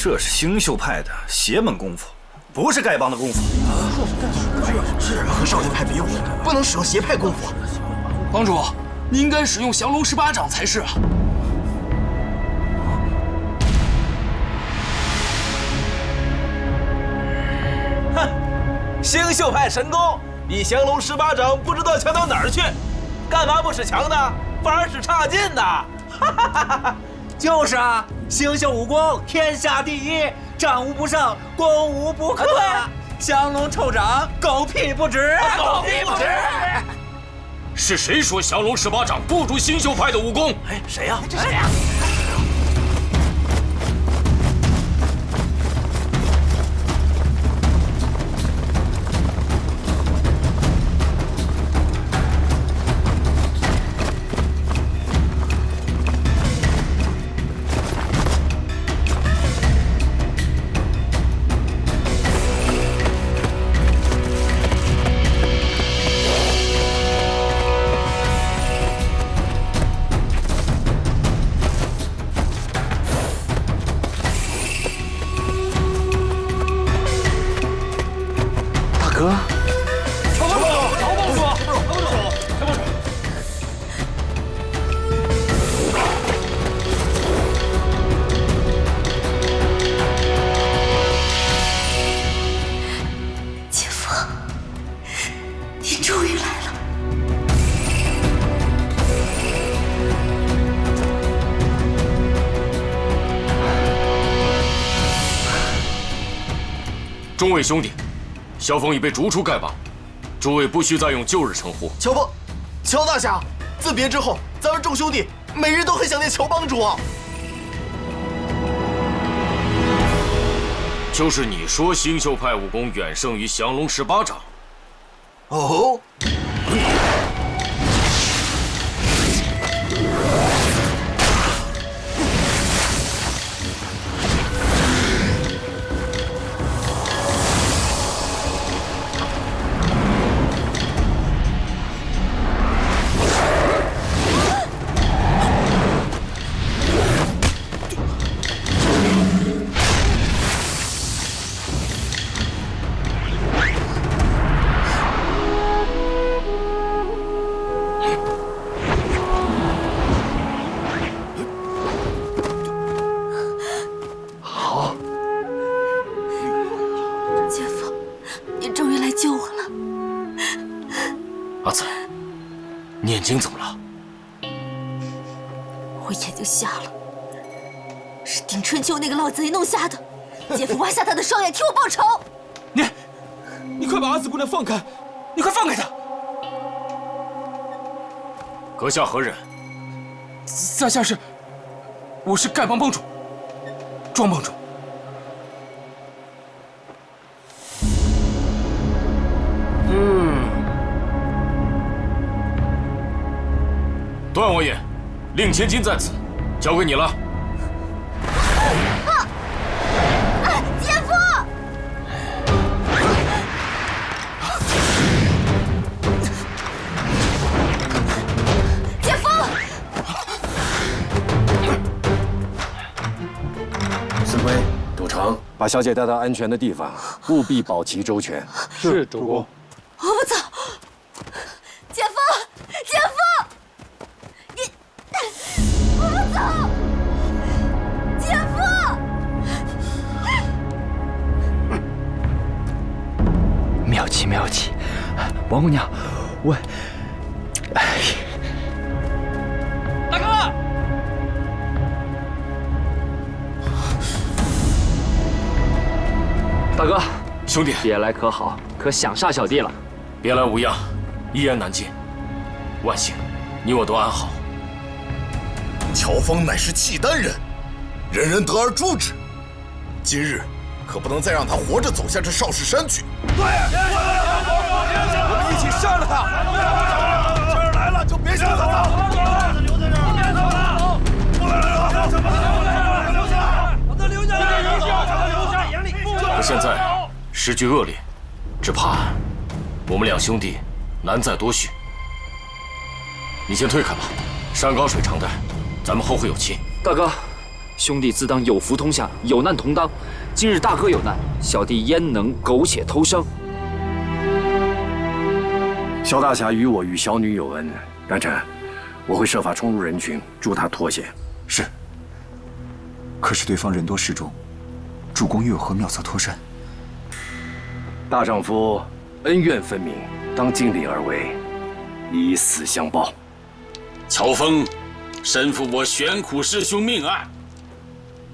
这是星宿派的邪门功夫，不是丐帮的功夫。是和少林派比武，不能使用邪派功夫。帮主，你应该使用降龙18掌才是啊！哼，星宿派神功比降龙18掌不知道强到哪儿去，干嘛不使强的，反而使差劲的？哈哈哈哈！就是啊，星宿武功天下第一，战无不胜，攻无不克。降龙臭掌，狗屁不值，狗屁不值！是谁说降龙18掌不如星宿派的武功？哎，谁呀？这谁呀？众位兄弟，萧峰已被逐出丐帮，诸位不需再用旧日称呼。乔大侠，自别之后，咱们众兄弟每日都很想念乔帮主啊。就是你说星宿派武功远胜于降龙18掌。哦。阿紫，你眼睛怎么了？我眼睛瞎了，是丁春秋那个老贼弄瞎的。姐夫挖瞎他的双眼，替我报仇。你快把阿紫姑娘放开！你快放开她！阁下何人？在下是，我是丐帮帮主，庄帮主。段王爷，令千金在此，交给你了。姐夫！姐夫！司魁、赌城，把小姐带到安全的地方，务必保其周全。是，主公。我不走。姐夫！姐夫！我不走！姐夫！妙计妙计，王姑娘，我，大哥，大哥，兄弟，别来可好？可想杀小弟了？别来无恙，一言难尽。万幸，你我都安好。乔峰乃是契丹人，人人得而诛之。今日可不能再让他活着走下这少室山去。对，我们一起杀了他。这儿来了就别想走。留在这儿，别走了。不能留下，把他留下来，留下，眼里。可现在时局恶劣，只怕我们两兄弟难再多续。你先退开吧，山高水长的。咱们后会有期。大哥，兄弟自当有福同享，有难同当。今日大哥有难，小弟焉能苟且偷生？萧大侠与我与小女有恩，然臣我会设法冲入人群，助他脱险。是。可是对方人多势众，主公又有何妙策脱身？大丈夫恩怨分明，当尽力而为，以死相报。乔峰身负我玄苦师兄命案，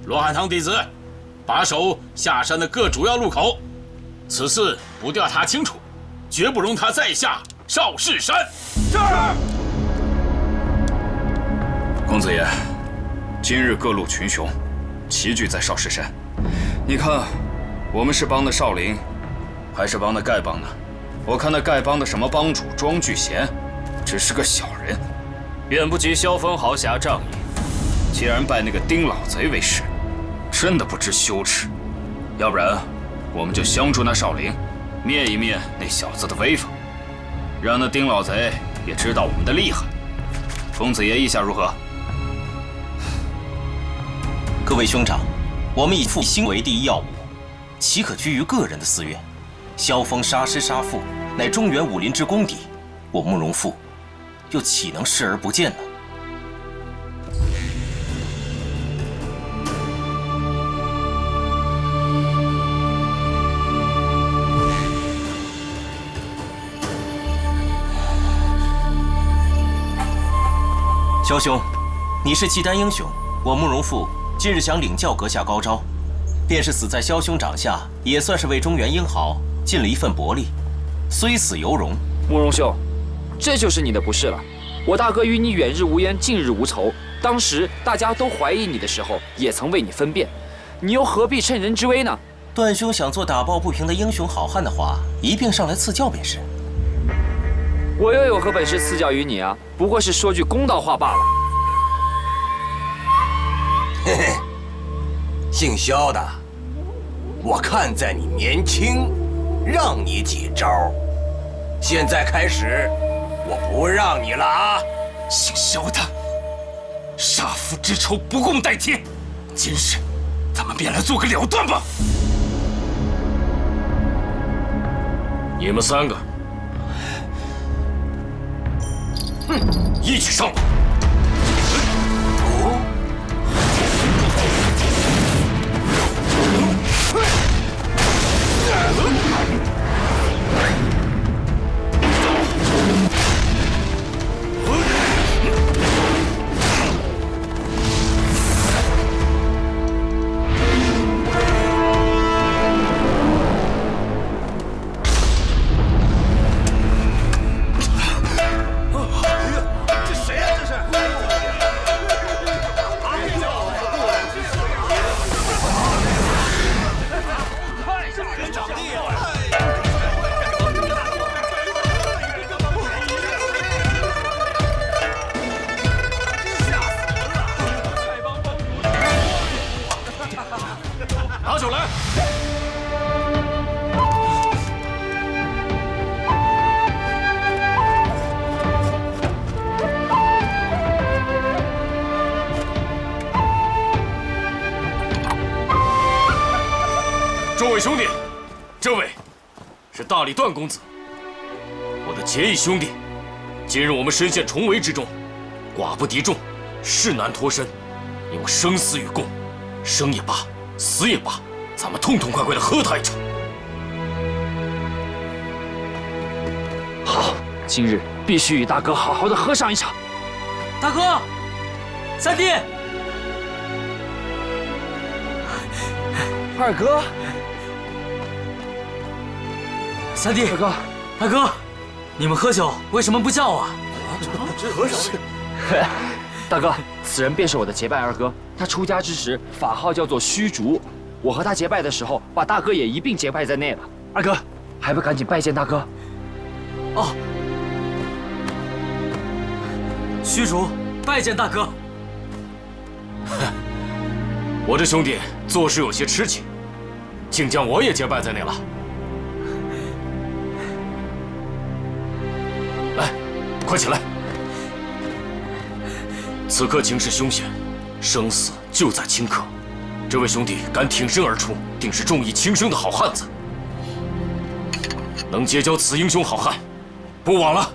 罗汉堂弟子把守下山的各主要路口，此次不调查清楚，绝不容他再下少室山。是。公子爷，今日各路群雄齐聚在少室山，你看，我们是帮的少林，还是帮的丐帮呢？我看那丐帮的什么帮主庄聚贤，只是个小人。远不及萧峰豪侠仗义，竟然拜那个丁老贼为师，真的不知羞耻。要不然，我们就相助那少林，灭一灭那小子的威风，让那丁老贼也知道我们的厉害。公子爷意下如何？各位兄长，我们以复兴为第一要务，岂可居于个人的私怨？萧峰杀师杀父，乃中原武林之公敌，我慕容复又岂能视而不见呢？萧兄，你是契丹英雄，我慕容复今日想领教阁下高招，便是死在萧兄掌下，也算是为中原英豪尽了一份薄力，虽死犹荣。慕容兄，这就是你的不是了。我大哥与你远日无冤，近日无仇。当时大家都怀疑你的时候，也曾为你分辨，你又何必趁人之危呢？段兄想做打抱不平的英雄好汉的话，一并上来赐教便是。我又有何本事赐教于你啊？不过是说句公道话罢了。嘿嘿，姓萧的，我看在你年轻，让你几招。现在开始，我不让你了啊！姓萧的，杀父之仇不共戴天，今日咱们便来做个了断吧。你们三个，一起上吧！这谁呀？拿酒来。诸位兄弟，这位是大理段公子，我的结义兄弟。今日我们身陷重围之中，寡不敌众，势难脱身，你我生死与共，生也罢，死也罢，咱们痛痛快快的喝他一场。好，今日必须与大哥好好的喝上一场。大哥，三弟，二哥。三弟，大哥，你们喝酒为什么不叫啊？喝酒。大哥，此人便是我的结拜二哥。他出家之时法号叫做虚竹，我和他结拜的时候，把大哥也一并结拜在内了。二哥，还不赶紧拜见大哥？哦，虚竹，拜见大哥。我这兄弟做事有些痴情，竟将我也结拜在内了。来，快起来！此刻情势凶险，生死就在顷刻。这位兄弟敢挺身而出，定是重义轻生的好汉子。能结交此英雄好汉，不枉了。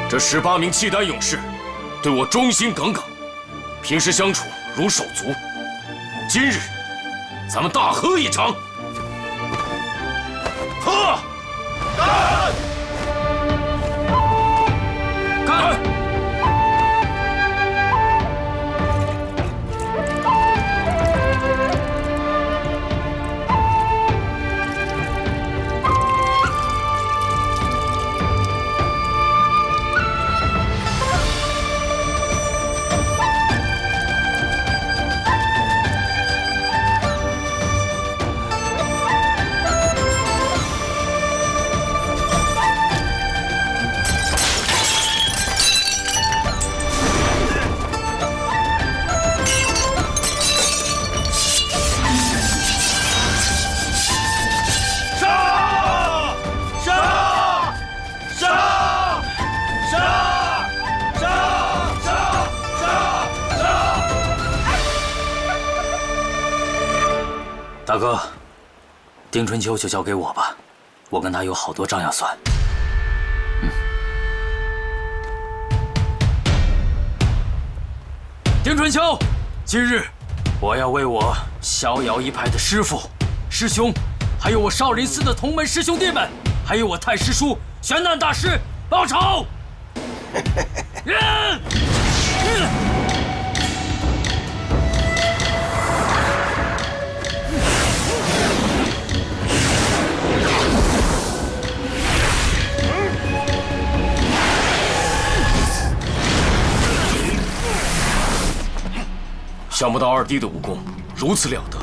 这18名契丹勇士，对我忠心耿耿，平时相处如手足。今日，咱们大喝一场！喝！干！干！大哥，丁春秋就交给我吧，我跟他有好多账要算。丁春秋，今日我要为我逍遥一派的师父、师兄，还有我少林寺的同门师兄弟们，还有我太师叔玄难大师报仇！想不到二弟的武功如此了得。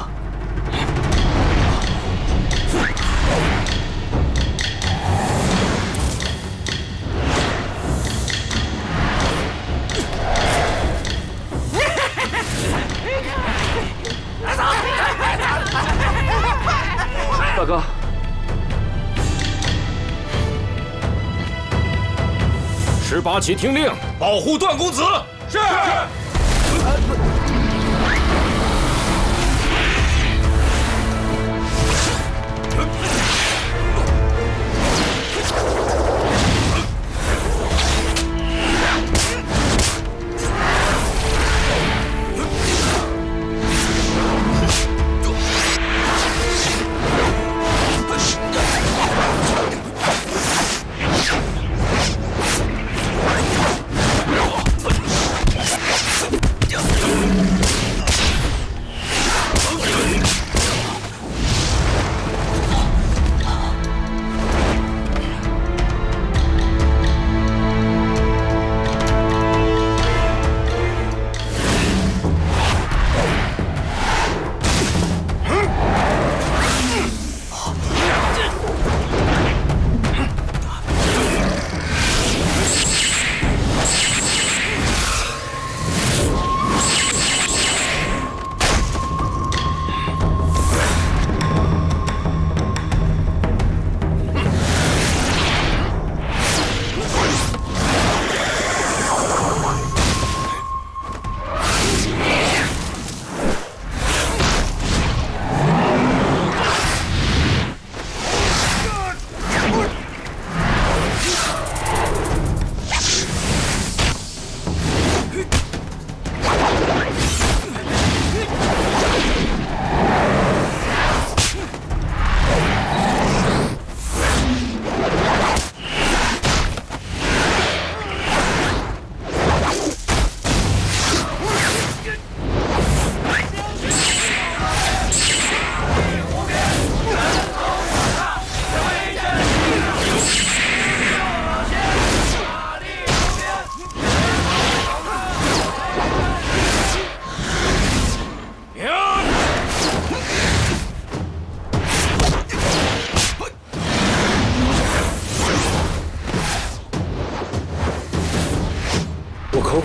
大哥，18旗听令，保护段公子。是。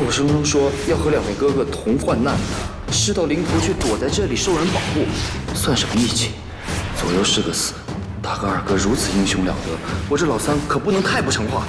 口声声说要和2位哥哥同患难，事到临头却躲在这里受人保护，算什么义气？左右是个死，大哥二哥如此英雄了得，我这老三可不能太不成话。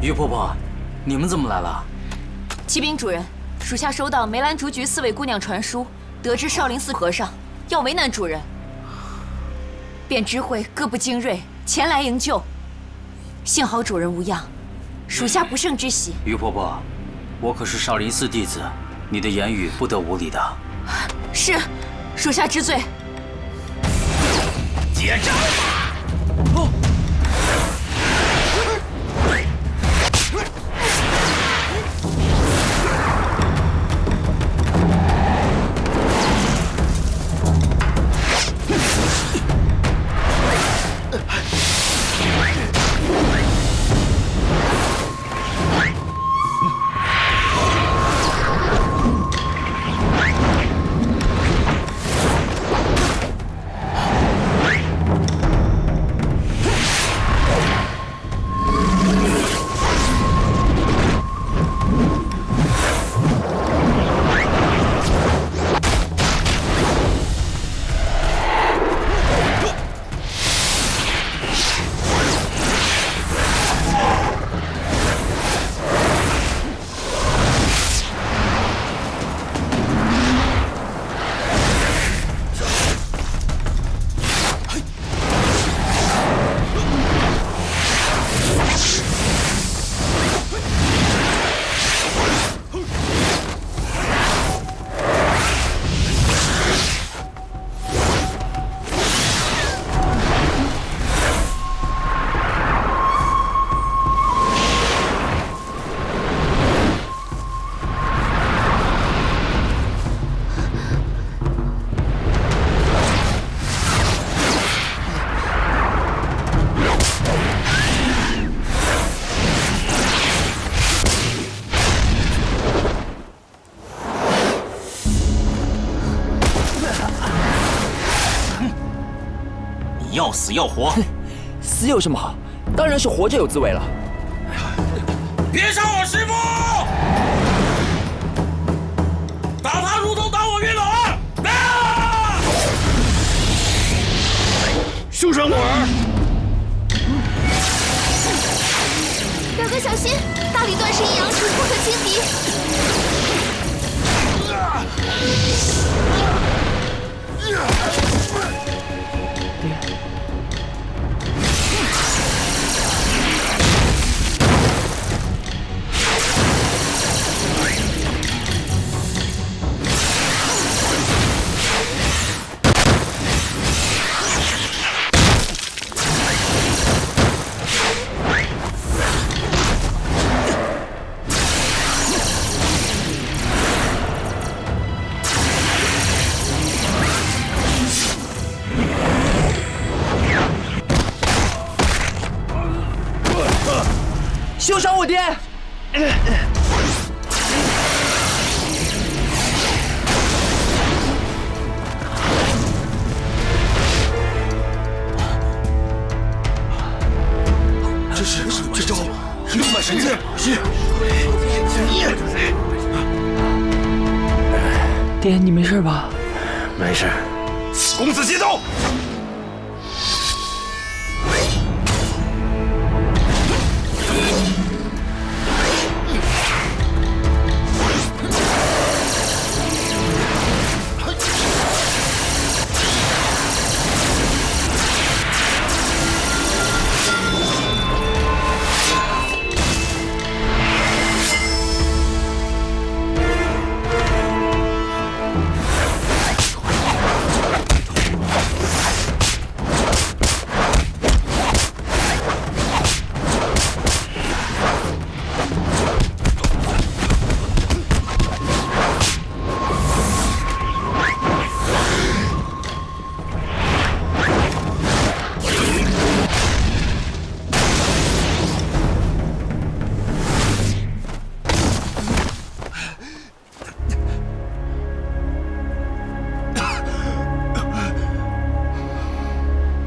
于婆婆，你们怎么来了？启禀主人，属下收到梅兰竹局4位姑娘传书，得知少林寺和尚要为难主人，便知会各部精锐前来营救。幸好主人无恙，属下不胜之喜。于婆婆，我可是少林寺弟子，你的言语不得无礼的。是，属下知罪。结账吧！要死要活，死有什么好？当然是活着有滋味了。别杀我师父！打他如同打我云鸾！休伤我儿！表哥小心，大理段是阴阳师，不可轻敌。爹！这招六脉神剑，爹，你没事吧？没事。公子接刀！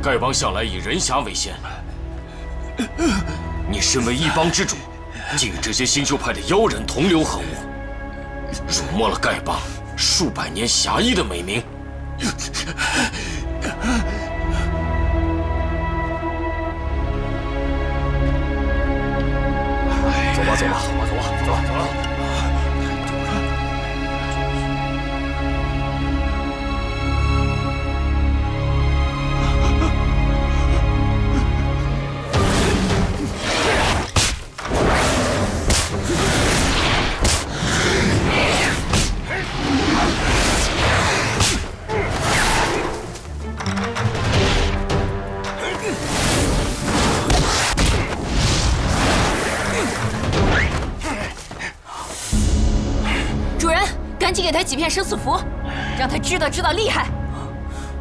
丐帮向来以人侠为先，你身为一帮之主，竟与这些新秀派的妖人同流合污，辱没了丐帮数百年侠义的美名。走吧，走吧，走吧，走吧，走了。赶紧给他几片生死符，让他知道厉害。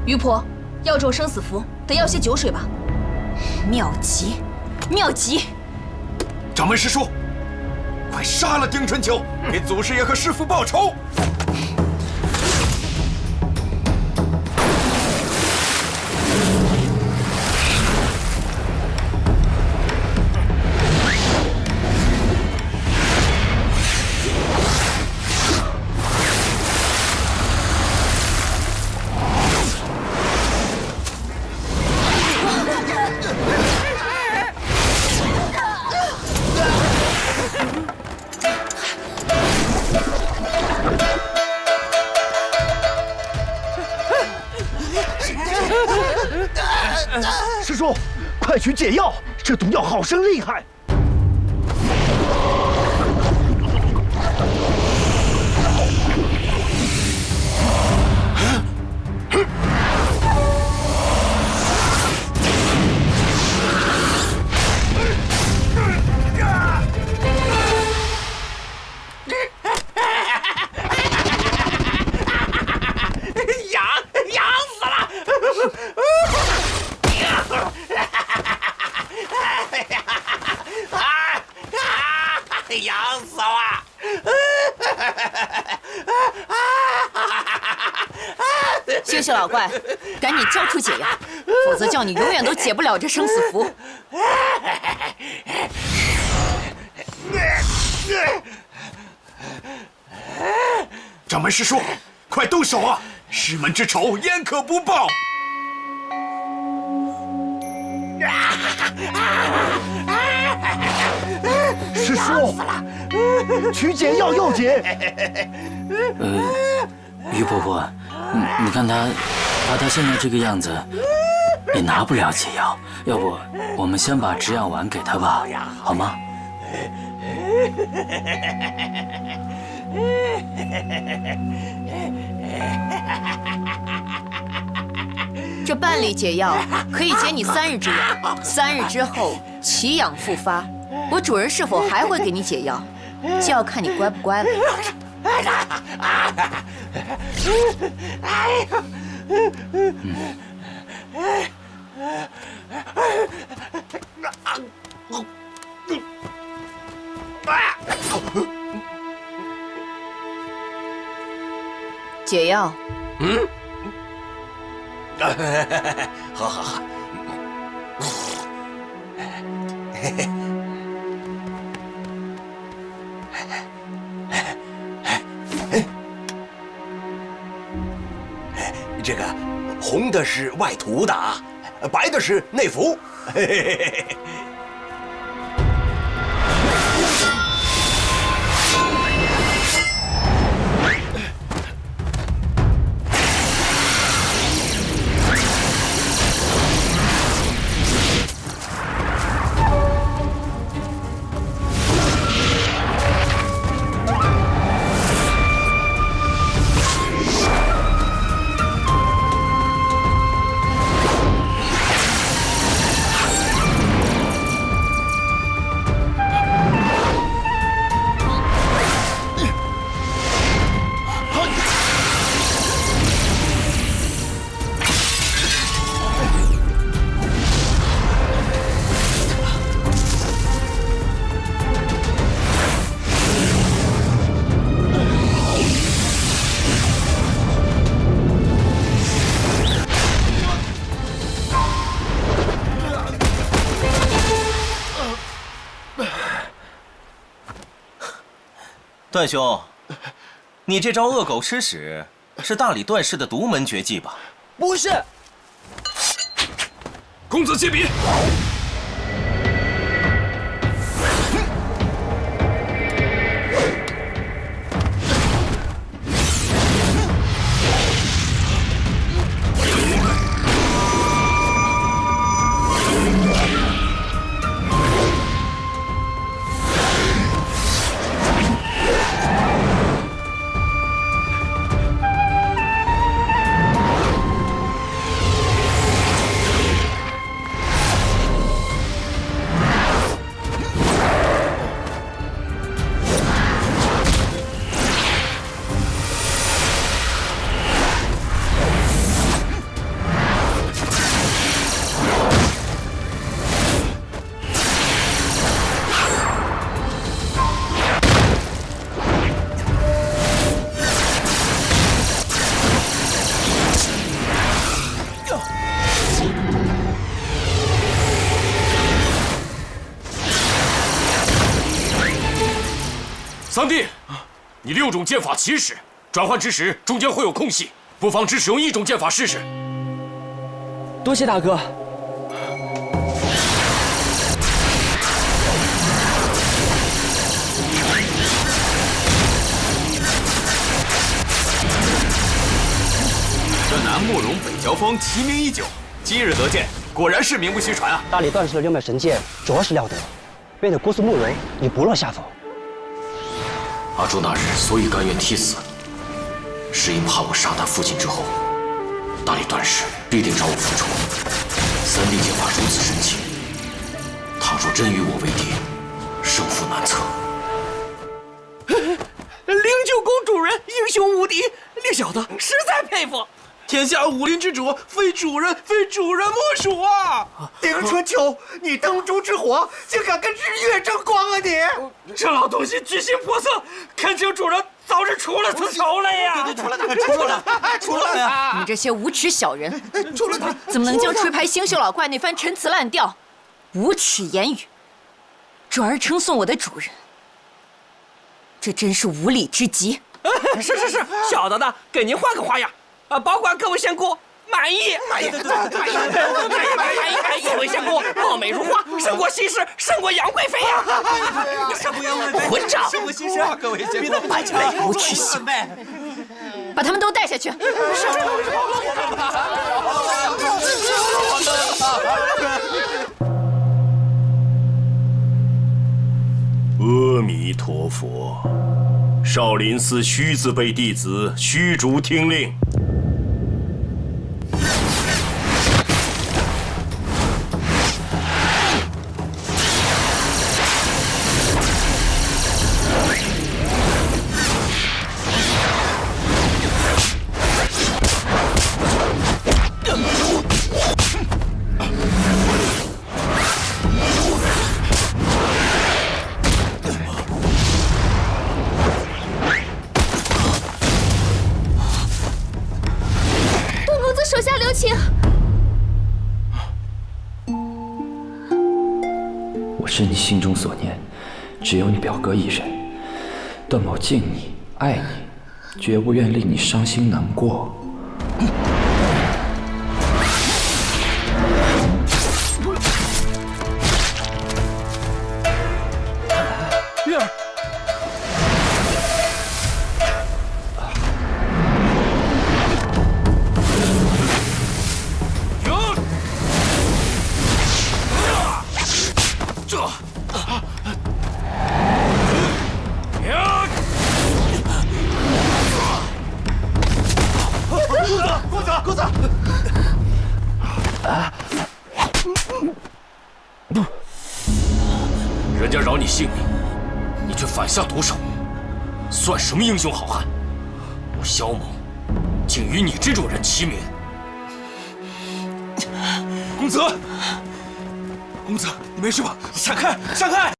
于婆，要这种生死符，得要些酒水吧？妙极，妙极！掌门师叔，快杀了丁春秋，给祖师爷和师父报仇！师叔，快取解药，这毒药好生厉害。痒死了！痒死了！星宿老怪，赶紧交出解药，否则叫你永远都解不了这生死符。掌门师叔，快动手啊！师门之仇，焉可不报？师叔，取解药要紧。于婆婆，你看他现在这个样子，也拿不了解药。要不我们先把止痒丸给他吧，好吗？这半粒解药可以解你3日之痒，3日之后奇痒复发，我主人是否还会给你解药，就要看你乖不乖了。解药。嗯。好好好。这个红的是外涂的啊，白的是内服。段兄，你这招恶狗吃屎是大理段氏的独门绝技吧？不是。公子借笔。三弟，你6种剑法起始，转换之时中间会有空隙，不妨只使用1种剑法试试。多谢大哥。这南慕容北交锋齐名已久，今日得见，果然是名不虚传啊！大理段氏的6枚神剑着实了得，为了姑苏慕容已不落下风。阿朱那日所以甘愿替死，是因怕我杀他父亲之后，大理段氏必定找我复仇。三弟剑法如此神奇，倘若真与我为敌，胜负难测。灵鹫宫主人英雄无敌，列小的实在佩服。天下武林之主，非主人莫属啊！丁春秋，你灯烛之火，竟敢跟日月争光啊你！这老东西居心叵测，恳请主人早日除了此仇来呀！对，除了呀！你们这些无耻小人，除了他，怎么能将吹牌星宿老怪那番陈词滥调、无耻言语，转而称颂我的主人？这真是无礼之极！是，小的呢，给您换个花样。保管各位仙姑满意，满意！各位仙姑貌美如花，胜过西施，胜过杨贵妃呀！混账！胜过西施，各位仙姑满意！无耻行为，把他们都带下去。阿弥陀佛，少林寺虚字辈弟子虚竹听令。亲。我是你心中所念，只有你表哥一人。段某敬你，爱你，绝不愿令你伤心难过。月儿。 公子，人家饶你性命，你却反下毒手，算什么英雄好汉？我萧某竟与你这种人齐名！公子，公子，你没事吧？闪开，闪开！